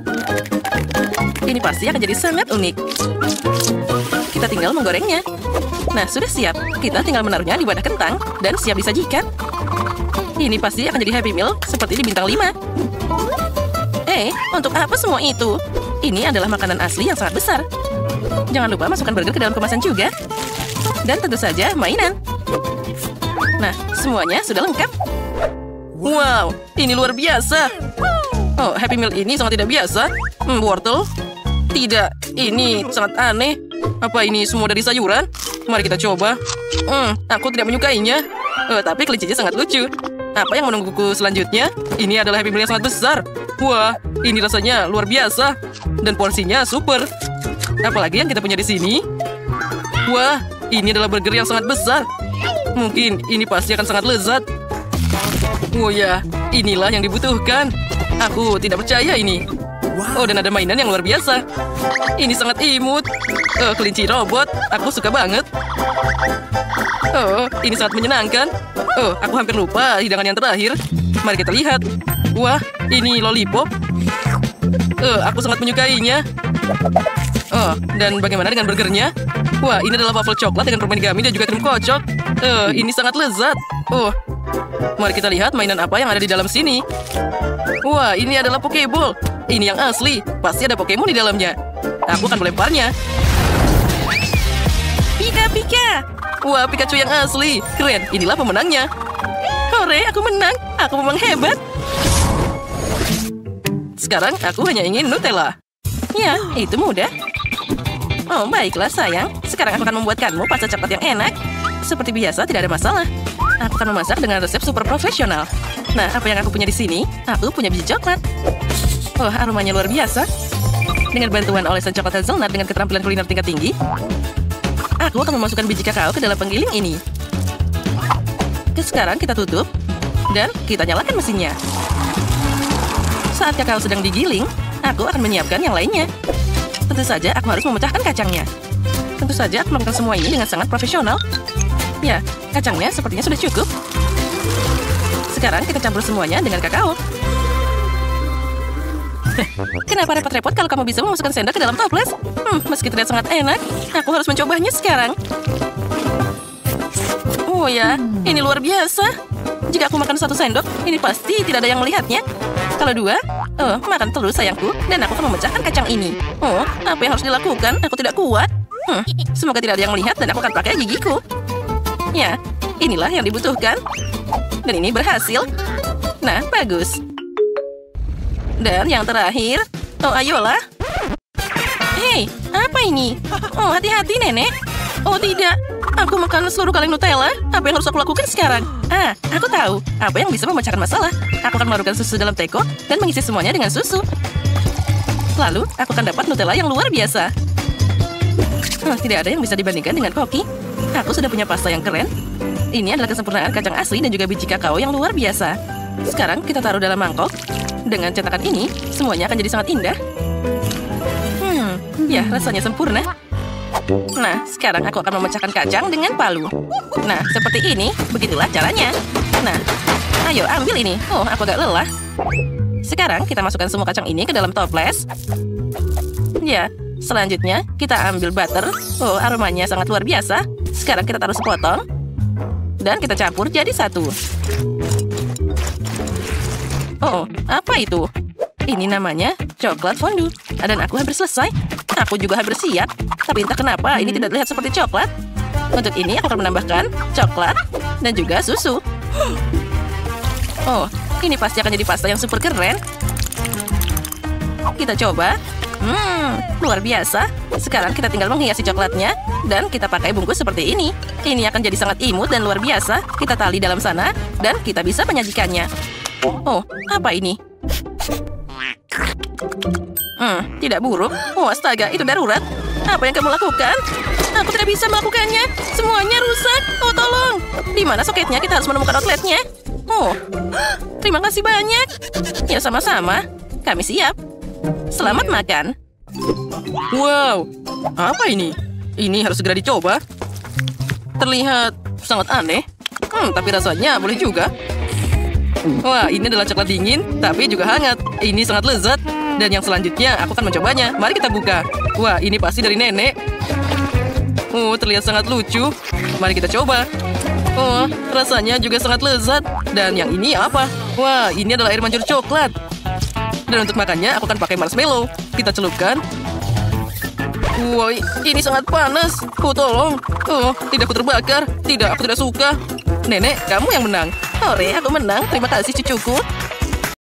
A: Ini pasti akan jadi sangat unik. Kita tinggal menggorengnya. Nah, sudah siap. Kita tinggal menaruhnya di wadah kentang dan siap disajikan. Ini pasti akan jadi Happy Meal seperti di bintang 5. Untuk apa semua itu? Ini adalah makanan asli yang sangat besar. Jangan lupa masukkan burger ke dalam kemasan juga. Dan tentu saja mainan. Nah, semuanya sudah lengkap. Wow, ini luar biasa. Oh, Happy Meal ini sangat tidak biasa. Wortel? Tidak, ini sangat aneh. Apa ini semua dari sayuran? Mari kita coba. Aku tidak menyukainya. Tapi kelincinya sangat lucu. Apa yang menungguku selanjutnya? Ini adalah Happy Meal yang sangat besar. Wah, ini rasanya luar biasa. Dan porsinya super. Apalagi yang kita punya di sini? Wah, ini adalah burger yang sangat besar. Mungkin ini pasti akan sangat lezat. Oh ya, inilah yang dibutuhkan. Aku tidak percaya ini. Oh, dan ada mainan yang luar biasa. Ini sangat imut. Kelinci robot. Aku suka banget. Oh, ini sangat menyenangkan. Oh, aku hampir lupa hidangan yang terakhir. Mari kita lihat. Wah, ini lollipop. Aku sangat menyukainya. Oh, dan bagaimana dengan burgernya? Wah, ini adalah waffle coklat dengan permen gummy dan juga krim kocok. Ini sangat lezat. Oh, mari kita lihat mainan apa yang ada di dalam sini. Wah, ini adalah Pokeball. Ini yang asli. Pasti ada Pokemon di dalamnya. Aku akan melemparnya. Pika-pika. Wah, Pikachu yang asli. Keren, inilah pemenangnya. Hore, aku menang. Aku memang hebat. Sekarang aku hanya ingin Nutella. Ya, itu mudah. Oh, baiklah sayang. Sekarang aku akan membuatkanmu pasta coklat yang enak. Seperti biasa, tidak ada masalah. Aku akan memasak dengan resep super profesional. Nah, apa yang aku punya di sini? Aku punya biji coklat. Oh, aromanya luar biasa. Dengan bantuan olesan coklat hazelnut dengan keterampilan kuliner tingkat tinggi, aku akan memasukkan biji kakao ke dalam penggiling ini. Sekarang kita tutup dan kita nyalakan mesinnya. Saat kakao sedang digiling, aku akan menyiapkan yang lainnya. Tentu saja aku harus memecahkan kacangnya. Tentu saja aku melakukan semua ini dengan sangat profesional. Ya, kacangnya sepertinya sudah cukup. Sekarang kita campur semuanya dengan kakao. Kenapa repot-repot kalau kamu bisa memasukkan sendok ke dalam toples? Meski terlihat sangat enak, aku harus mencobanya sekarang. Oh ya, ini luar biasa. Jika aku makan 1 sendok, ini pasti tidak ada yang melihatnya. Kalau 2, makan terus sayangku, dan aku akan memecahkan kacang ini. Oh, apa yang harus dilakukan? Aku tidak kuat. Semoga tidak ada yang melihat dan aku akan pakai gigiku. Ya, inilah yang dibutuhkan. Dan ini berhasil. Nah, bagus. Dan yang terakhir, oh ayolah. Hei, apa ini? Oh, hati-hati nenek. Oh tidak, aku makan seluruh kaleng Nutella. Apa yang harus aku lakukan sekarang? Aku tahu. Apa yang bisa memecahkan masalah? Aku akan melarutkan susu dalam teko dan mengisi semuanya dengan susu. Lalu, aku akan dapat Nutella yang luar biasa. Tidak ada yang bisa dibandingkan dengan Pocky. Aku sudah punya pasta yang keren. Ini adalah kesempurnaan kacang asli dan juga biji kakao yang luar biasa. Sekarang kita taruh dalam mangkok. Dengan cetakan ini, semuanya akan jadi sangat indah. Ya, rasanya sempurna. Nah, sekarang aku akan memecahkan kacang dengan palu. Nah, seperti ini, begitulah caranya. Nah, ayo ambil ini. Oh, aku agak lelah. Sekarang kita masukkan semua kacang ini ke dalam toples. Ya, selanjutnya kita ambil butter. Oh, aromanya sangat luar biasa. Sekarang kita taruh sepotong. Dan kita campur jadi satu. Oh, apa itu? Ini namanya coklat fondue. Dan aku hampir selesai. Aku juga hampir siap. Tapi entah kenapa ini tidak terlihat seperti coklat. Untuk ini aku akan menambahkan coklat dan juga susu. Oh, ini pasti akan jadi pasta yang super keren. Kita coba. Luar biasa. Sekarang kita tinggal menghiasi coklatnya. Dan kita pakai bungkus seperti ini. Ini akan jadi sangat imut dan luar biasa. Kita tali dalam sana. Dan kita bisa menyajikannya. Oh, apa ini? Tidak buruk. Oh, astaga, itu darurat. Apa yang kamu lakukan? Aku tidak bisa melakukannya. Semuanya rusak. Oh, tolong. Di mana soketnya? Kita harus menemukan outletnya. Oh, terima kasih banyak. Ya, sama-sama. Kami siap. Selamat makan.
B: Wow, apa ini? Ini harus segera dicoba. Terlihat sangat aneh. Tapi rasanya boleh juga. Wah, ini adalah coklat dingin, tapi juga hangat. Ini sangat lezat. Dan yang selanjutnya, aku akan mencobanya. Mari kita buka. Wah, ini pasti dari nenek. Oh, terlihat sangat lucu. Mari kita coba. Oh, rasanya juga sangat lezat. Dan yang ini apa? Wah, ini adalah air mancur coklat. Dan untuk makannya, aku akan pakai marshmallow. Kita celupkan. Wah, ini sangat panas. Oh, tolong. Oh, tidak, aku terbakar. Tidak, aku tidak suka. Nenek, kamu yang menang.
A: Hore, aku menang. Terima kasih, cucuku.